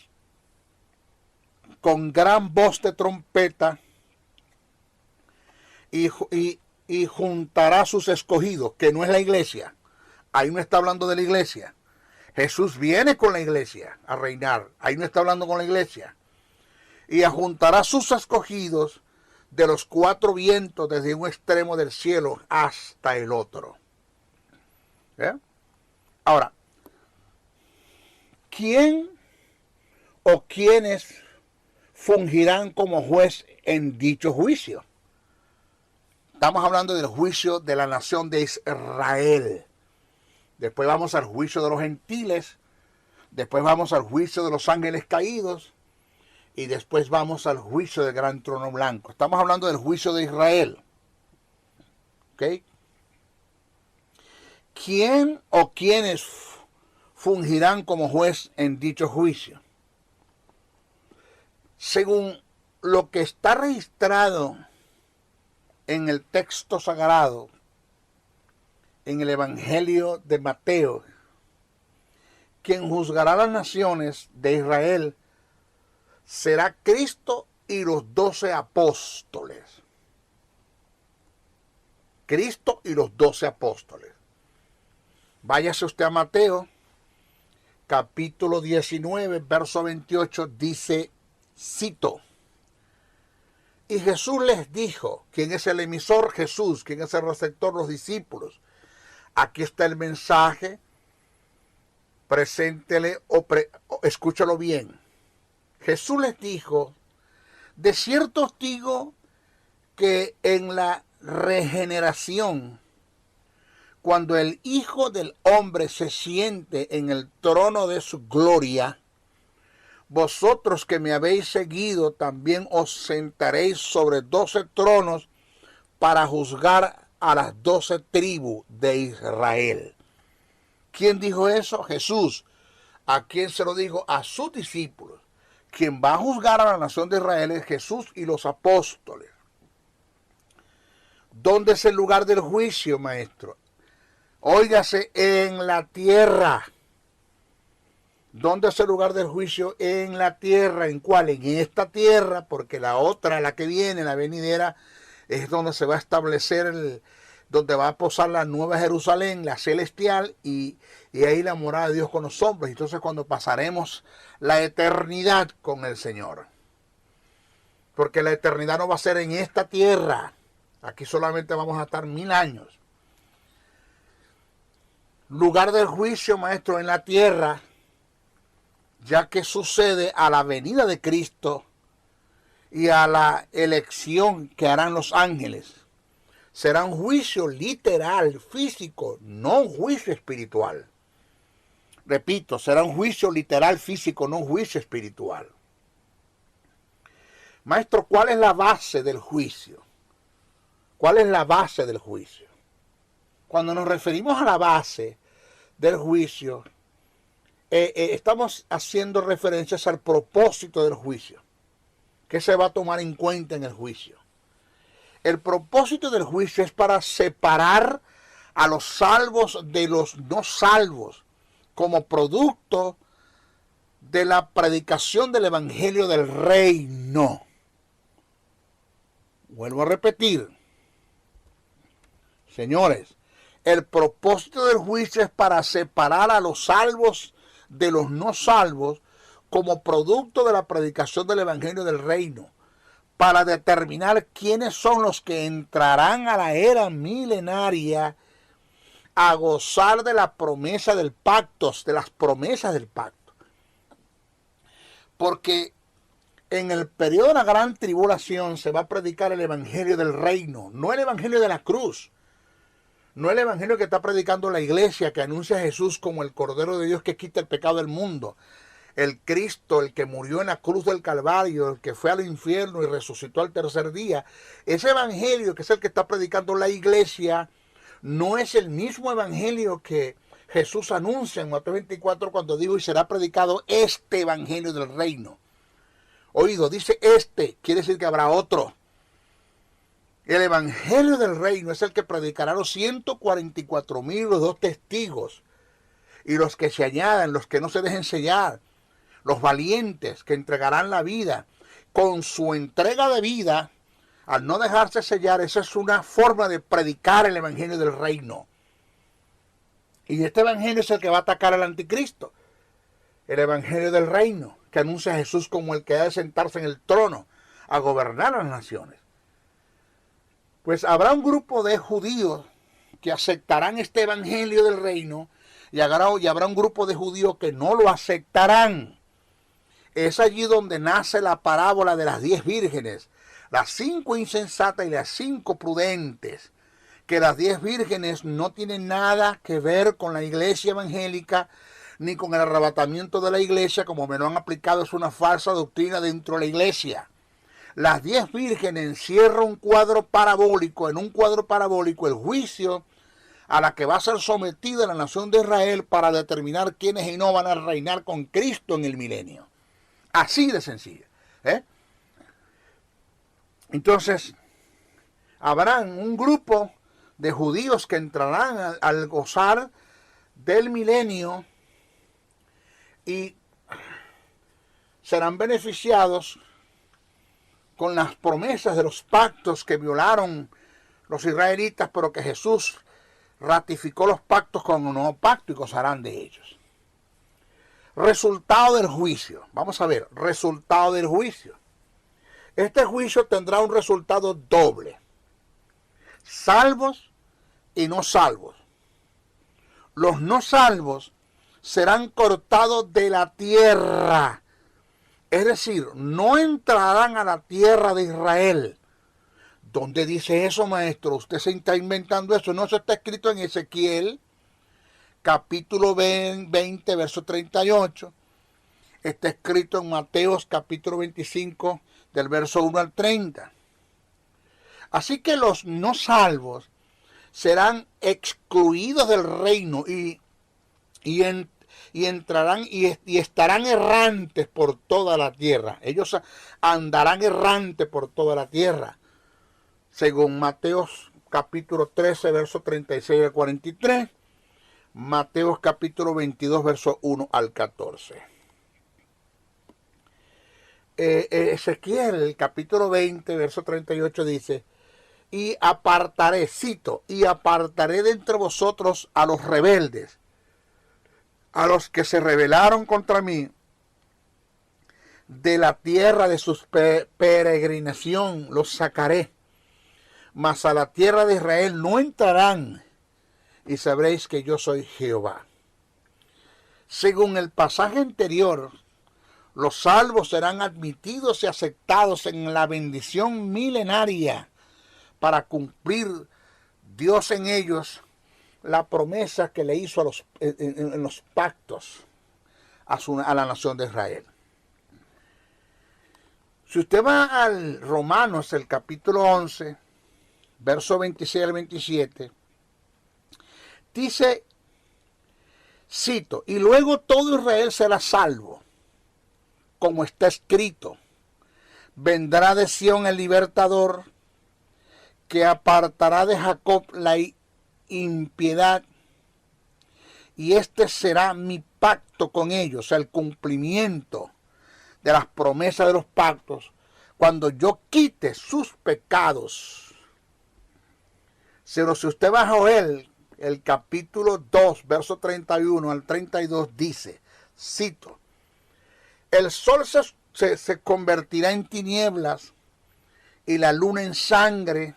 con gran voz de trompeta y juntará a sus escogidos, que no es la iglesia. Ahí no está hablando de la iglesia. Jesús viene con la iglesia a reinar. Ahí no está hablando con la iglesia. Y juntará a sus escogidos de los cuatro vientos, desde un extremo del cielo hasta el otro. Ahora, ¿quién o quiénes fungirán como juez en dicho juicio? Estamos hablando del juicio de la nación de Israel. Después vamos al juicio de los gentiles. Después vamos al juicio de los ángeles caídos. Y después vamos al juicio del gran trono blanco. Estamos hablando del juicio de Israel. ¿Ok? ¿Quién o quiénes fungirán como juez en dicho juicio? Según lo que está registrado en el texto sagrado, en el Evangelio de Mateo, quien juzgará las naciones de Israel será Cristo y los 12 apóstoles. Cristo y los 12 apóstoles. Váyase usted a Mateo, capítulo 19, verso 28, dice, cito: y Jesús les dijo, ¿quién es el emisor? Jesús. ¿Quién es el receptor? Los discípulos. Aquí está el mensaje, preséntele escúchalo bien. Jesús les dijo, de cierto os digo que en la regeneración, cuando el Hijo del Hombre se siente en el trono de su gloria, vosotros que me habéis seguido también os sentaréis sobre 12 tronos para juzgar a las 12 tribus de Israel. ¿Quién dijo eso? Jesús. ¿A quién se lo dijo? A sus discípulos. Quien va a juzgar a la nación de Israel es Jesús y los apóstoles. ¿Dónde es el lugar del juicio, maestro? Óigase, en la tierra. ¿Dónde es el lugar del juicio? En la tierra. ¿En cuál? En esta tierra, porque la otra, la que viene, la venidera, es donde se va a establecer, donde va a posar la nueva Jerusalén, la celestial, y ahí la morada de Dios con los hombres. Entonces cuando pasaremos la eternidad con el Señor. Porque la eternidad no va a ser en esta tierra. Aquí solamente vamos a estar 1000 años. Lugar del juicio, maestro, en la tierra, ya que sucede a la venida de Cristo y a la elección que harán los ángeles. Será un juicio literal, físico, no un juicio espiritual. Repito, será un juicio literal, físico, no un juicio espiritual. Maestro, ¿cuál es la base del juicio? ¿Cuál es la base del juicio? Cuando nos referimos a la base del juicio, estamos haciendo referencias al propósito del juicio. ¿Qué se va a tomar en cuenta en el juicio? El propósito del juicio es para separar a los salvos de los no salvos como producto de la predicación del evangelio del reino. Vuelvo a repetir, señores, el propósito del juicio es para separar a los salvos de los no salvos como producto de la predicación del evangelio del reino, para determinar quiénes son los que entrarán a la era milenaria a gozar de la promesa del pacto, de las promesas del pacto. Porque en el periodo de la gran tribulación se va a predicar el evangelio del reino, no el evangelio de la cruz, no el evangelio que está predicando la iglesia, que anuncia a Jesús como el Cordero de Dios que quita el pecado del mundo, el Cristo, el que murió en la cruz del Calvario, el que fue al infierno y resucitó al tercer día. Ese evangelio, que es el que está predicando la iglesia, no es el mismo evangelio que Jesús anuncia en Mateo 24 cuando dijo, y será predicado este evangelio del reino. Oído, dice este, quiere decir que habrá otro. El evangelio del reino es el que predicará los 144,000, los 2 testigos. Y los que se añadan, los que no se dejen sellar, los valientes que entregarán la vida, con su entrega de vida, al no dejarse sellar, esa es una forma de predicar el evangelio del reino. Y este evangelio es el que va a atacar al anticristo. El evangelio del reino, que anuncia a Jesús como el que ha de sentarse en el trono a gobernar las naciones. Pues habrá un grupo de judíos que aceptarán este evangelio del reino y habrá un grupo de judíos que no lo aceptarán. Es allí donde nace la parábola de las 10 vírgenes, las 5 insensatas y las 5 prudentes, que las 10 vírgenes no tienen nada que ver con la iglesia evangélica ni con el arrebatamiento de la iglesia, como me lo han aplicado, es una falsa doctrina dentro de la iglesia. Las 10 vírgenes encierran un cuadro parabólico, en un cuadro parabólico el juicio a la que va a ser sometida la nación de Israel para determinar quiénes y no van a reinar con Cristo en el milenio. Así de sencillo. Entonces, habrán un grupo de judíos que entrarán al gozar del milenio y serán beneficiados con las promesas de los pactos que violaron los israelitas, pero que Jesús ratificó los pactos con un nuevo pacto y gozarán de ellos. Resultado del juicio. Vamos a ver, resultado del juicio. Este juicio tendrá un resultado doble. Salvos y no salvos. Los no salvos serán cortados de la tierra. Es decir, no entrarán a la tierra de Israel. ¿Dónde dice eso, maestro? Usted se está inventando eso. No, eso está escrito en Ezequiel, capítulo 20, verso 38. Está escrito en Mateos, capítulo 25, del verso 1 al 30. Así que los no salvos serán excluidos del reino y entrarán y estarán errantes por toda la tierra. Ellos andarán errantes por toda la tierra. Según Mateos capítulo 13, verso 36 al 43. Mateos capítulo 22, verso 1 al 14. Ezequiel capítulo 20, verso 38 dice: y apartaré, cito, y apartaré de entre vosotros a los rebeldes, a los que se rebelaron contra mí, de la tierra de su peregrinación los sacaré, mas a la tierra de Israel no entrarán, y sabréis que yo soy Jehová. Según el pasaje anterior, los salvos serán admitidos y aceptados en la bendición milenaria para cumplir Dios en ellos la promesa que le hizo en los pactos a la nación de Israel. Si usted va al Romanos, el capítulo 11, verso 26 al 27, dice, cito, y luego todo Israel será salvo, como está escrito, vendrá de Sión el libertador, que apartará de Jacob la impiedad, y este será mi pacto con ellos, el cumplimiento de las promesas de los pactos, cuando yo quite sus pecados. Pero si usted va a Joel, el capítulo 2, verso 31 al 32, dice, cito, el sol se convertirá en tinieblas y la luna en sangre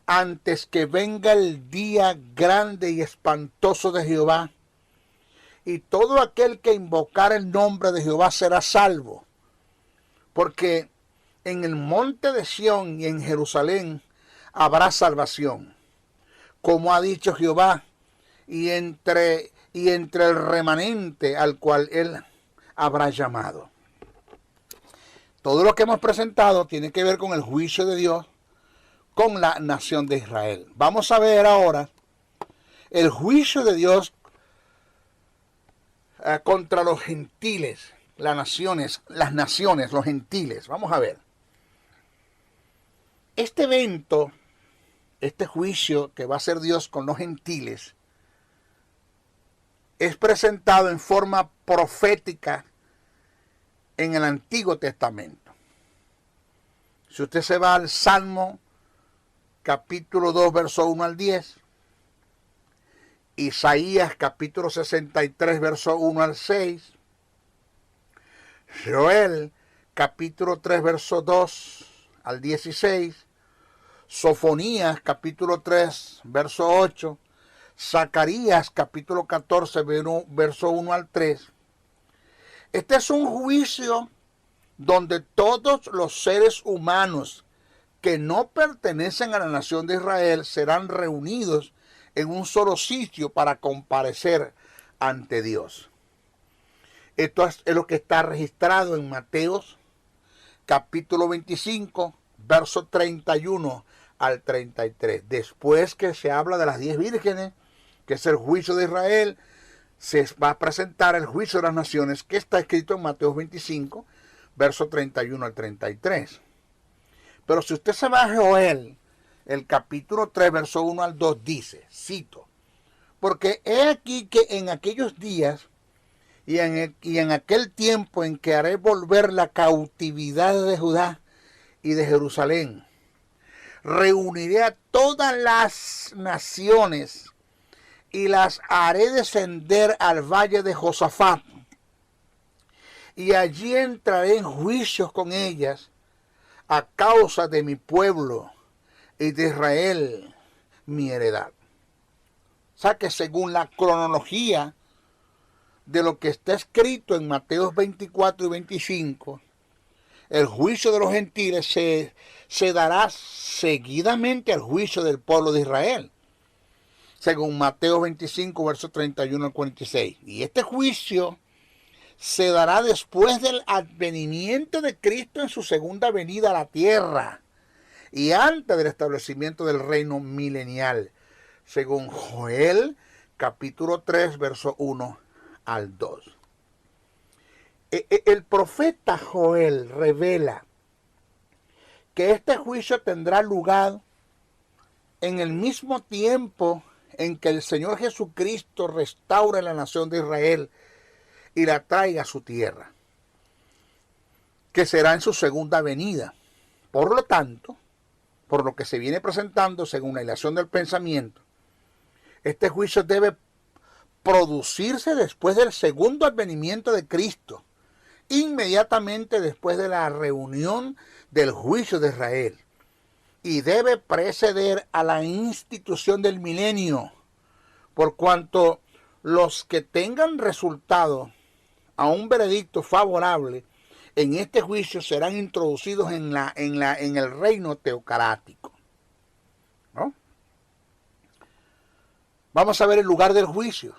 antes que venga el día grande y espantoso de Jehová, y todo aquel que invocar el nombre de Jehová será salvo, porque en el monte de Sión y en Jerusalén habrá salvación, como ha dicho Jehová, y entre el remanente al cual él habrá llamado. Todo lo que hemos presentado tiene que ver con el juicio de Dios con la nación de Israel. Vamos a ver ahora el juicio de Dios contra los gentiles, las naciones, los gentiles. Vamos a ver. Este evento, este juicio que va a hacer Dios con los gentiles, es presentado en forma profética en el Antiguo Testamento. Si usted se va al Salmo capítulo 2, verso 1 al 10, Isaías capítulo 63, verso 1 al 6, Joel capítulo 3, verso 2 al 16, Sofonías capítulo 3, verso 8, Zacarías capítulo 14, verso 1 al 3. Este es un juicio donde todos los seres humanos que no pertenecen a la nación de Israel serán reunidos en un solo sitio para comparecer ante Dios. Esto es lo que está registrado en Mateos capítulo 25, verso 31 al 33. Después que se habla de las 10 vírgenes, que es el juicio de Israel, se va a presentar el juicio de las naciones, que está escrito en Mateos 25, verso 31 al 33. Pero si usted se va a Joel, el capítulo 3, verso 1 al 2, dice, cito, porque he aquí que en aquellos días y en aquel tiempo en que haré volver la cautividad de Judá y de Jerusalén, reuniré a todas las naciones y las haré descender al valle de Josafat, y allí entraré en juicios con ellas a causa de mi pueblo y de Israel, mi heredad. O sea que según la cronología de lo que está escrito en Mateos 24 y 25, el juicio de los gentiles se dará seguidamente al juicio del pueblo de Israel, según Mateo 25, versos 31 al 46. Y este juicio se dará después del advenimiento de Cristo en su segunda venida a la tierra y antes del establecimiento del reino milenial, según Joel capítulo 3, verso 1 al 2. El profeta Joel revela que este juicio tendrá lugar en el mismo tiempo en que el Señor Jesucristo restaure la nación de Israel y la traiga a su tierra, que será en su segunda venida. Por lo tanto, por lo que se viene presentando según la ilación del pensamiento, este juicio debe producirse después del segundo advenimiento de Cristo, inmediatamente después de la reunión del juicio de Israel, y debe preceder a la institución del milenio, por cuanto los que tengan resultado a un veredicto favorable en este juicio serán introducidos en el reino teocrático, ¿no? Vamos a ver el lugar del juicio.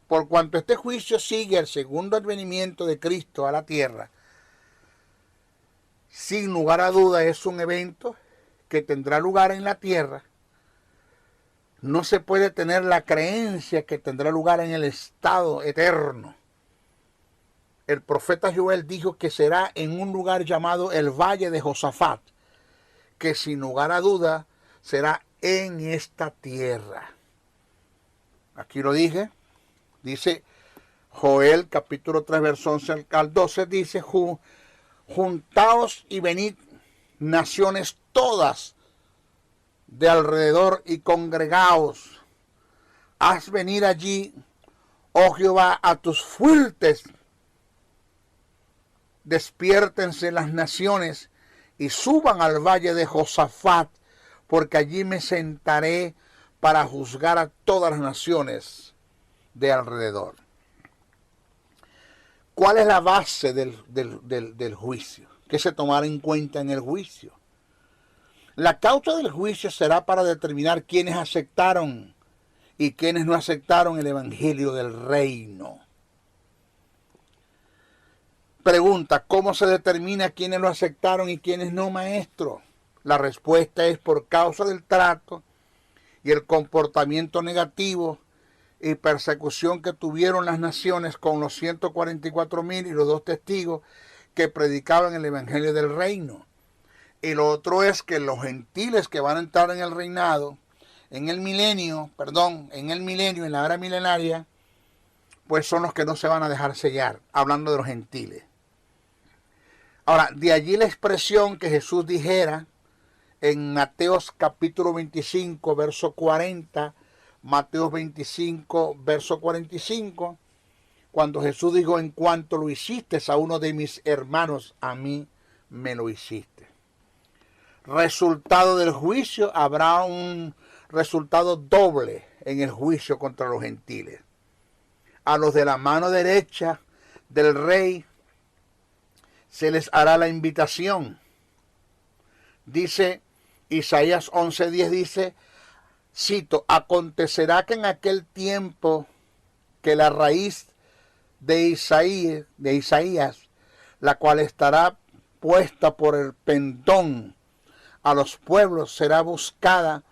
Por cuanto este juicio sigue el segundo advenimiento de Cristo a la tierra, sin lugar a duda es un evento que tendrá lugar en la tierra. No se puede tener la creencia que tendrá lugar en el estado eterno. El profeta Joel dijo que será en un lugar llamado el Valle de Josafat, que sin lugar a duda será en esta tierra. Aquí lo dije. Dice Joel capítulo 3, verso 11 al 12, dice, juntaos y venid naciones todas de alrededor y congregaos. Haz venir allí, oh Jehová, a tus fuertes. Despiértense las naciones y suban al valle de Josafat, porque allí me sentaré para juzgar a todas las naciones de alrededor. ¿Cuál es la base del juicio? ¿Qué se tomará en cuenta en el juicio? La causa del juicio será para determinar quiénes aceptaron y quiénes no aceptaron el evangelio del reino. Pregunta, ¿cómo se determina quiénes lo aceptaron y quiénes no, maestro? La respuesta es por causa del trato y el comportamiento negativo y persecución que tuvieron las naciones con los 144,000 y los 2 testigos que predicaban el evangelio del reino. Y lo otro es que los gentiles que van a entrar en el reinado, en el milenio, en la era milenaria, pues son los que no se van a dejar sellar, hablando de los gentiles. Ahora, de allí la expresión que Jesús dijera en Mateos capítulo 25, verso 40, Mateos 25, verso 45, cuando Jesús dijo: en cuanto lo hiciste a uno de mis hermanos, a mí me lo hiciste. Resultado del juicio, habrá un resultado doble en el juicio contra los gentiles. A los de la mano derecha del rey se les hará la invitación. Dice Isaías 11:10, dice, cito: acontecerá que en aquel tiempo que la raíz de Isaías, la cual estará puesta por el pendón a los pueblos, será buscada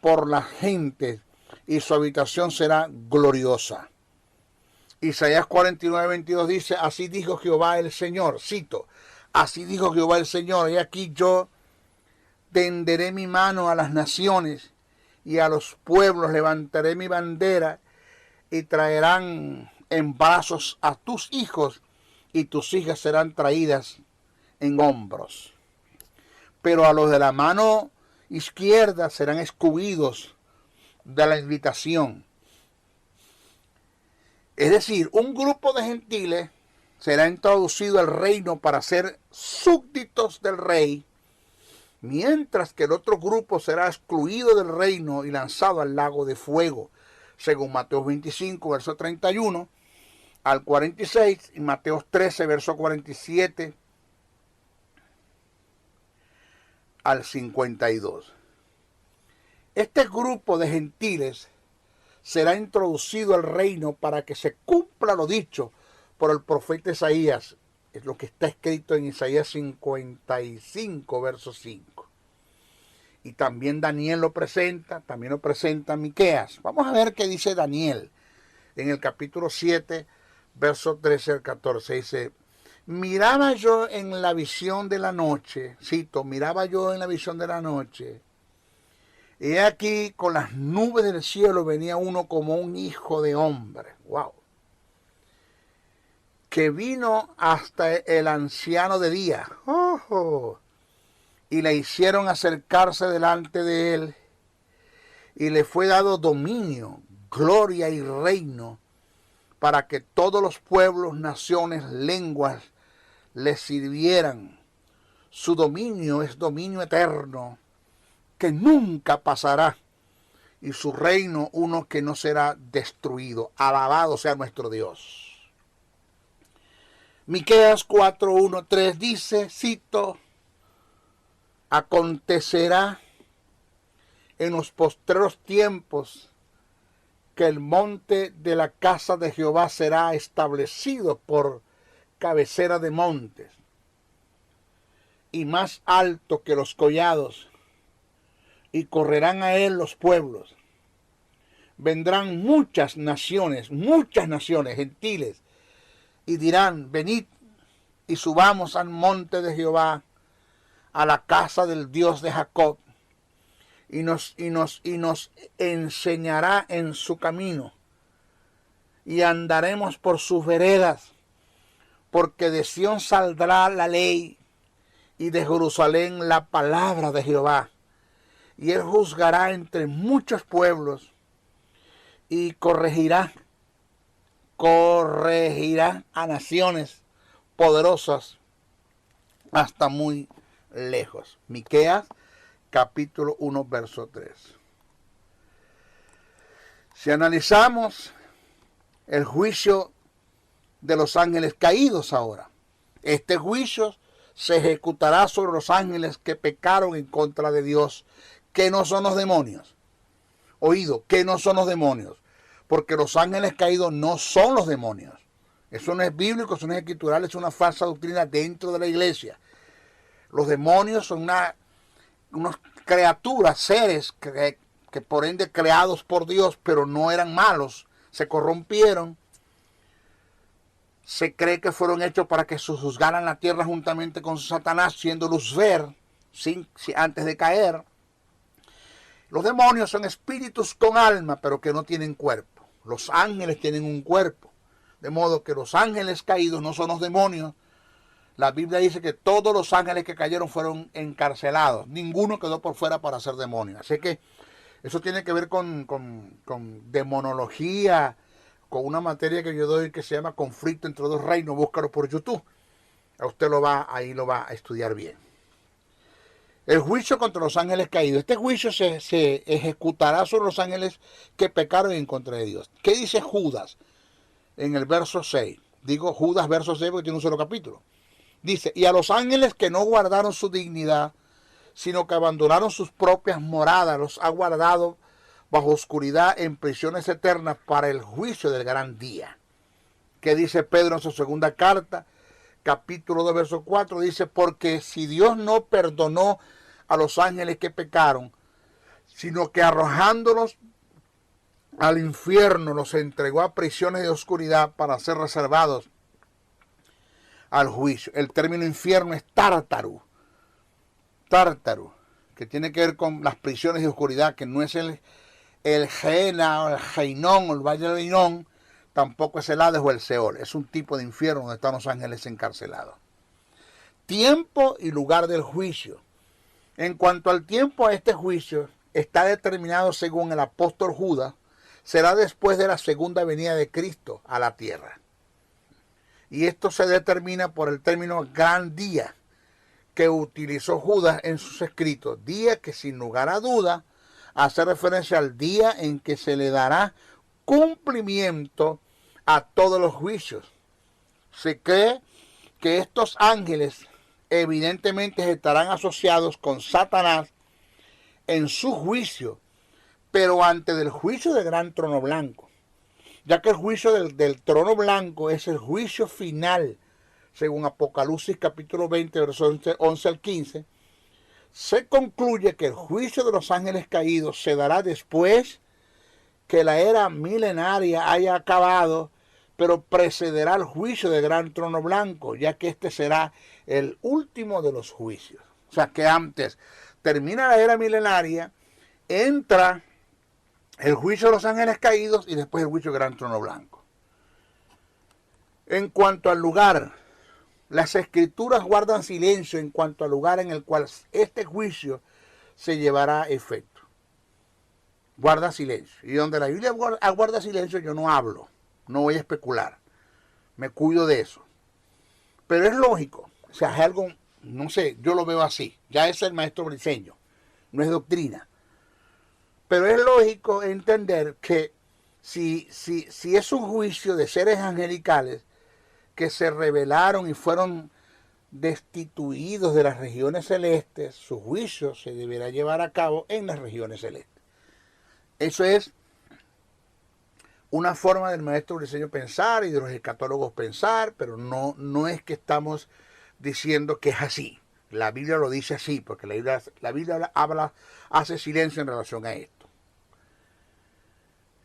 por la gente y su habitación será gloriosa. Isaías 49:22 dice: así dijo Jehová el Señor, cito, así dijo Jehová el Señor, he aquí yo tenderé mi mano a las naciones y a los pueblos levantaré mi bandera y traerán en brazos a tus hijos y tus hijas serán traídas en hombros. Pero a los de la mano izquierda serán excluidos de la invitación. Es decir, un grupo de gentiles será introducido al reino para ser súbditos del rey, mientras que el otro grupo será excluido del reino y lanzado al lago de fuego, según Mateo 25, verso 31 al 46, y Mateo 13, verso 47 al 52. Este grupo de gentiles será introducido al reino para que se cumpla lo dicho por el profeta Isaías, es lo que está escrito en Isaías 55, verso 5. Y también Daniel lo presenta, también lo presenta Miqueas. Vamos a ver qué dice Daniel en el capítulo 7, verso 13 al 14. Dice: miraba yo en la visión de la noche, cito, miraba yo en la visión de la noche, y aquí con las nubes del cielo venía uno como un hijo de hombre. Wow. Que vino hasta el anciano de día. Y le hicieron acercarse delante de él. Y le fue dado dominio, gloria y reino, para que todos los pueblos, naciones, lenguas le sirvieran. Su dominio es dominio eterno, que nunca pasará, y su reino uno que no será destruido. Alabado sea nuestro Dios. Miqueas 4:1-3 dice, cito, acontecerá en los postreros tiempos que el monte de la casa de Jehová será establecido por cabecera de montes y más alto que los collados, y correrán a él los pueblos. Vendrán muchas naciones gentiles, y dirán, venid y subamos al monte de Jehová, a la casa del Dios de Jacob, y nos enseñará en su camino, y andaremos por sus veredas, porque de Sión saldrá la ley, y de Jerusalén la palabra de Jehová. Y él juzgará entre muchos pueblos, y corregirá a naciones poderosas hasta muy lejos. Miqueas capítulo 1, verso 3. Si analizamos el juicio de los ángeles caídos ahora, este juicio se ejecutará sobre los ángeles que pecaron en contra de Dios, que no son los demonios. Oído, que no son los demonios, porque los ángeles caídos no son los demonios. Eso no es bíblico, eso no es escritural, es una falsa doctrina dentro de la iglesia. Los demonios son unas criaturas, seres que por ende creados por Dios, pero no eran malos, se corrompieron. Se cree que fueron hechos para que se juzgaran la tierra juntamente con Satanás, siendo Lucifer, antes de caer. Los demonios son espíritus con alma, pero que no tienen cuerpo. Los ángeles tienen un cuerpo. De modo que los ángeles caídos no son los demonios. La Biblia dice que todos los ángeles que cayeron fueron encarcelados. Ninguno quedó por fuera para ser demonio. Así que eso tiene que ver con demonología, con una materia que yo doy que se llama Conflicto entre dos reinos. Búscalo por YouTube. Usted ahí lo va a estudiar bien. El juicio contra los ángeles caídos. Este juicio se ejecutará sobre los ángeles que pecaron en contra de Dios. ¿Qué dice Judas en el verso 6? Digo Judas verso 6 porque tiene un solo capítulo. Dice, y a los ángeles que no guardaron su dignidad, sino que abandonaron sus propias moradas, los ha guardado bajo oscuridad en prisiones eternas para el juicio del gran día. ¿Qué dice Pedro en su segunda carta? Capítulo 2, verso 4, dice, porque si Dios no perdonó a los ángeles que pecaron, sino que arrojándolos al infierno los entregó a prisiones de oscuridad para ser reservados al juicio. El término infierno es tártaro, que tiene que ver con las prisiones de oscuridad, que no es el Gehenna o el Geinón o el Valle del Hinón, tampoco es el Hades o el Seol. Es un tipo de infierno donde están los ángeles encarcelados. Tiempo y lugar del juicio. En cuanto al tiempo a este juicio, está determinado según el apóstol Judas, será después de la segunda venida de Cristo a la tierra. Y esto se determina por el término gran día que utilizó Judas en sus escritos. Día que sin lugar a duda hace referencia al día en que se le dará cumplimiento a todos los juicios. Se cree que estos ángeles evidentemente estarán asociados con Satanás en su juicio, pero antes del juicio del gran trono blanco, ya que el juicio del trono blanco es el juicio final, según Apocalipsis capítulo 20, versos 11 al 15, se concluye que el juicio de los ángeles caídos se dará después que la era milenaria haya acabado, pero precederá el juicio del gran trono blanco, ya que este será el último de los juicios. O sea que antes termina la era milenaria, entra el juicio de los ángeles caídos y después el juicio del gran trono blanco. En cuanto al lugar, las escrituras guardan silencio en cuanto al lugar en el cual este juicio se llevará a efecto. Guarda silencio. Y donde la Biblia guarda silencio yo no hablo, no voy a especular, me cuido de eso. Pero es lógico, o sea, es algo, no sé, yo lo veo así, ya es el maestro briseño, no es doctrina. Pero es lógico entender que si es un juicio de seres angelicales que se rebelaron y fueron destituidos de las regiones celestes, su juicio se deberá llevar a cabo en las regiones celestes. Eso es una forma del maestro briseño pensar y de los escatólogos pensar, pero no es que estamos diciendo que es así. La Biblia lo dice así, porque la Biblia hace silencio en relación a esto.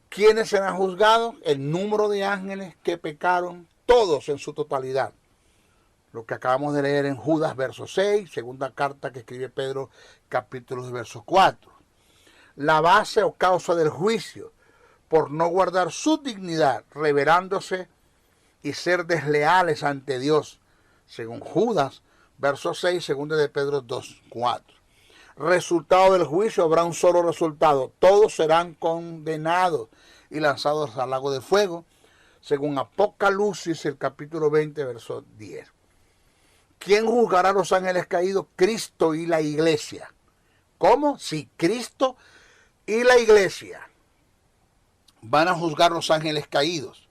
¿Quiénes serán juzgados? El número de ángeles que pecaron, todos en su totalidad. Lo que acabamos de leer en Judas, verso 6, segunda carta que escribe Pedro, capítulo 2, verso 4. La base o causa del juicio, por no guardar su dignidad, revelándose y ser desleales ante Dios, según Judas, verso 6, segunda de Pedro 2, 4. Resultado del juicio, habrá un solo resultado, todos serán condenados y lanzados al lago de fuego, según Apocalipsis, el capítulo 20, verso 10. ¿Quién juzgará a los ángeles caídos? Cristo y la iglesia. ¿Cómo? Si Cristo y la iglesia van a juzgar a los ángeles caídos.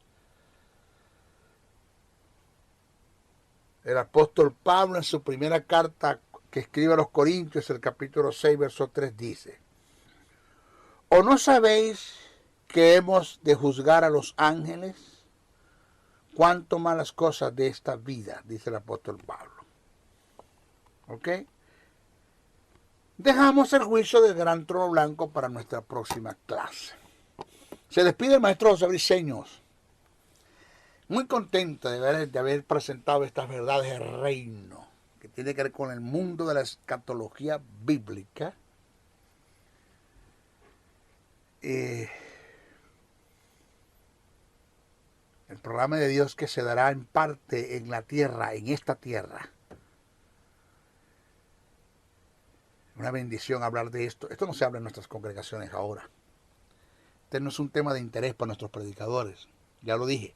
El apóstol Pablo en su primera carta que escribe a los Corintios, el capítulo 6, verso 3, dice: ¿O no sabéis que hemos de juzgar a los ángeles? ¿Cuánto más las cosas de esta vida? Dice el apóstol Pablo. ¿Ok? Dejamos el juicio del gran trono blanco para nuestra próxima clase. Se despide el maestro José Briseños. Muy contento de haber presentado estas verdades del reino, que tiene que ver con el mundo de la escatología bíblica. El programa de Dios que se dará en parte en la tierra, en esta tierra. Una bendición hablar de esto. Esto no se habla en nuestras congregaciones ahora. Este no es un tema de interés para nuestros predicadores. Ya lo dije.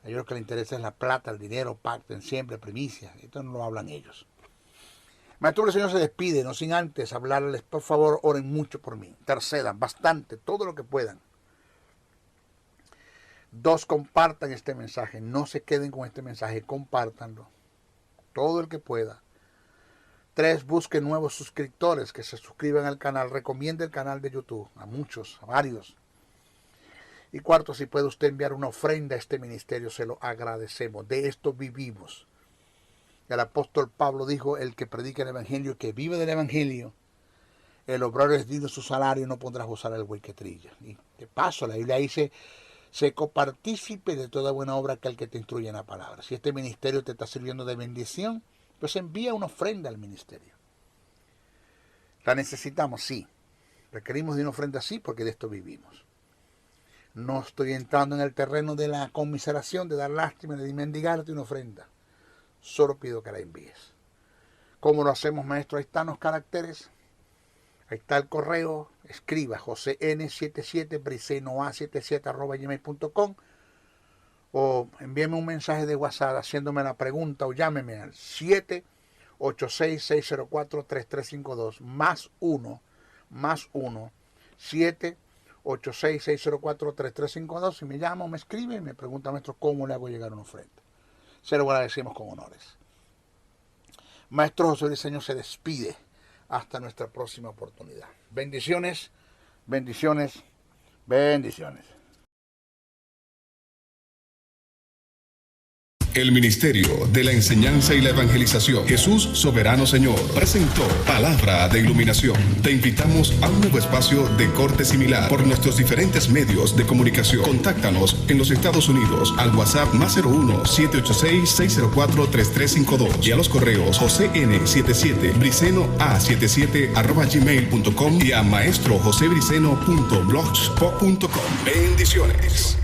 A ellos lo que les interesa es la plata, el dinero, pacten siempre, primicias. Esto no lo hablan ellos. Maestro del Señor se despide, no sin antes hablarles, por favor, oren mucho por mí. Intercedan bastante, todo lo que puedan. 2, compartan este mensaje. No se queden con este mensaje, compártanlo. Todo el que pueda. 3, busquen nuevos suscriptores que se suscriban al canal. Recomiende el canal de YouTube a muchos, a varios. Y 4, si puede usted enviar una ofrenda a este ministerio, se lo agradecemos. De esto vivimos. El apóstol Pablo dijo, el que predica el evangelio, que vive del evangelio, el obrero es digno de su salario, no pondrás gozar el buey que trilla. Y de paso, la Biblia dice, sé copartícipe de toda buena obra que el que te instruye en la palabra. Si este ministerio te está sirviendo de bendición, pues envía una ofrenda al ministerio. La necesitamos, sí. Requerimos de una ofrenda, sí, porque de esto vivimos. No estoy entrando en el terreno de la conmiseración, de dar lástima, de mendigarte una ofrenda. Solo pido que la envíes. ¿Cómo lo hacemos, maestro? Ahí están los caracteres. Ahí está el correo. Escriba josén77 brisenoa77@gmail.com o envíeme un mensaje de WhatsApp haciéndome la pregunta o llámeme al 786-604-3352 +1 786-604-3352. Si me llama o me escribe y me pregunta, maestro, ¿cómo le hago llegar una ofrenda? Se lo agradecemos con honores. Maestro José Briceño se despide hasta nuestra próxima oportunidad. Bendiciones, bendiciones, bendiciones. El Ministerio de la Enseñanza y la Evangelización, Jesús Soberano Señor, presentó Palabra de Iluminación. Te invitamos a un nuevo espacio de corte similar por nuestros diferentes medios de comunicación. Contáctanos en los Estados Unidos al WhatsApp +01-786-604-3352 y a los correos josén77 brisenoa77@gmail.com y a maestrojosebriceno.blogspot.com. Bendiciones.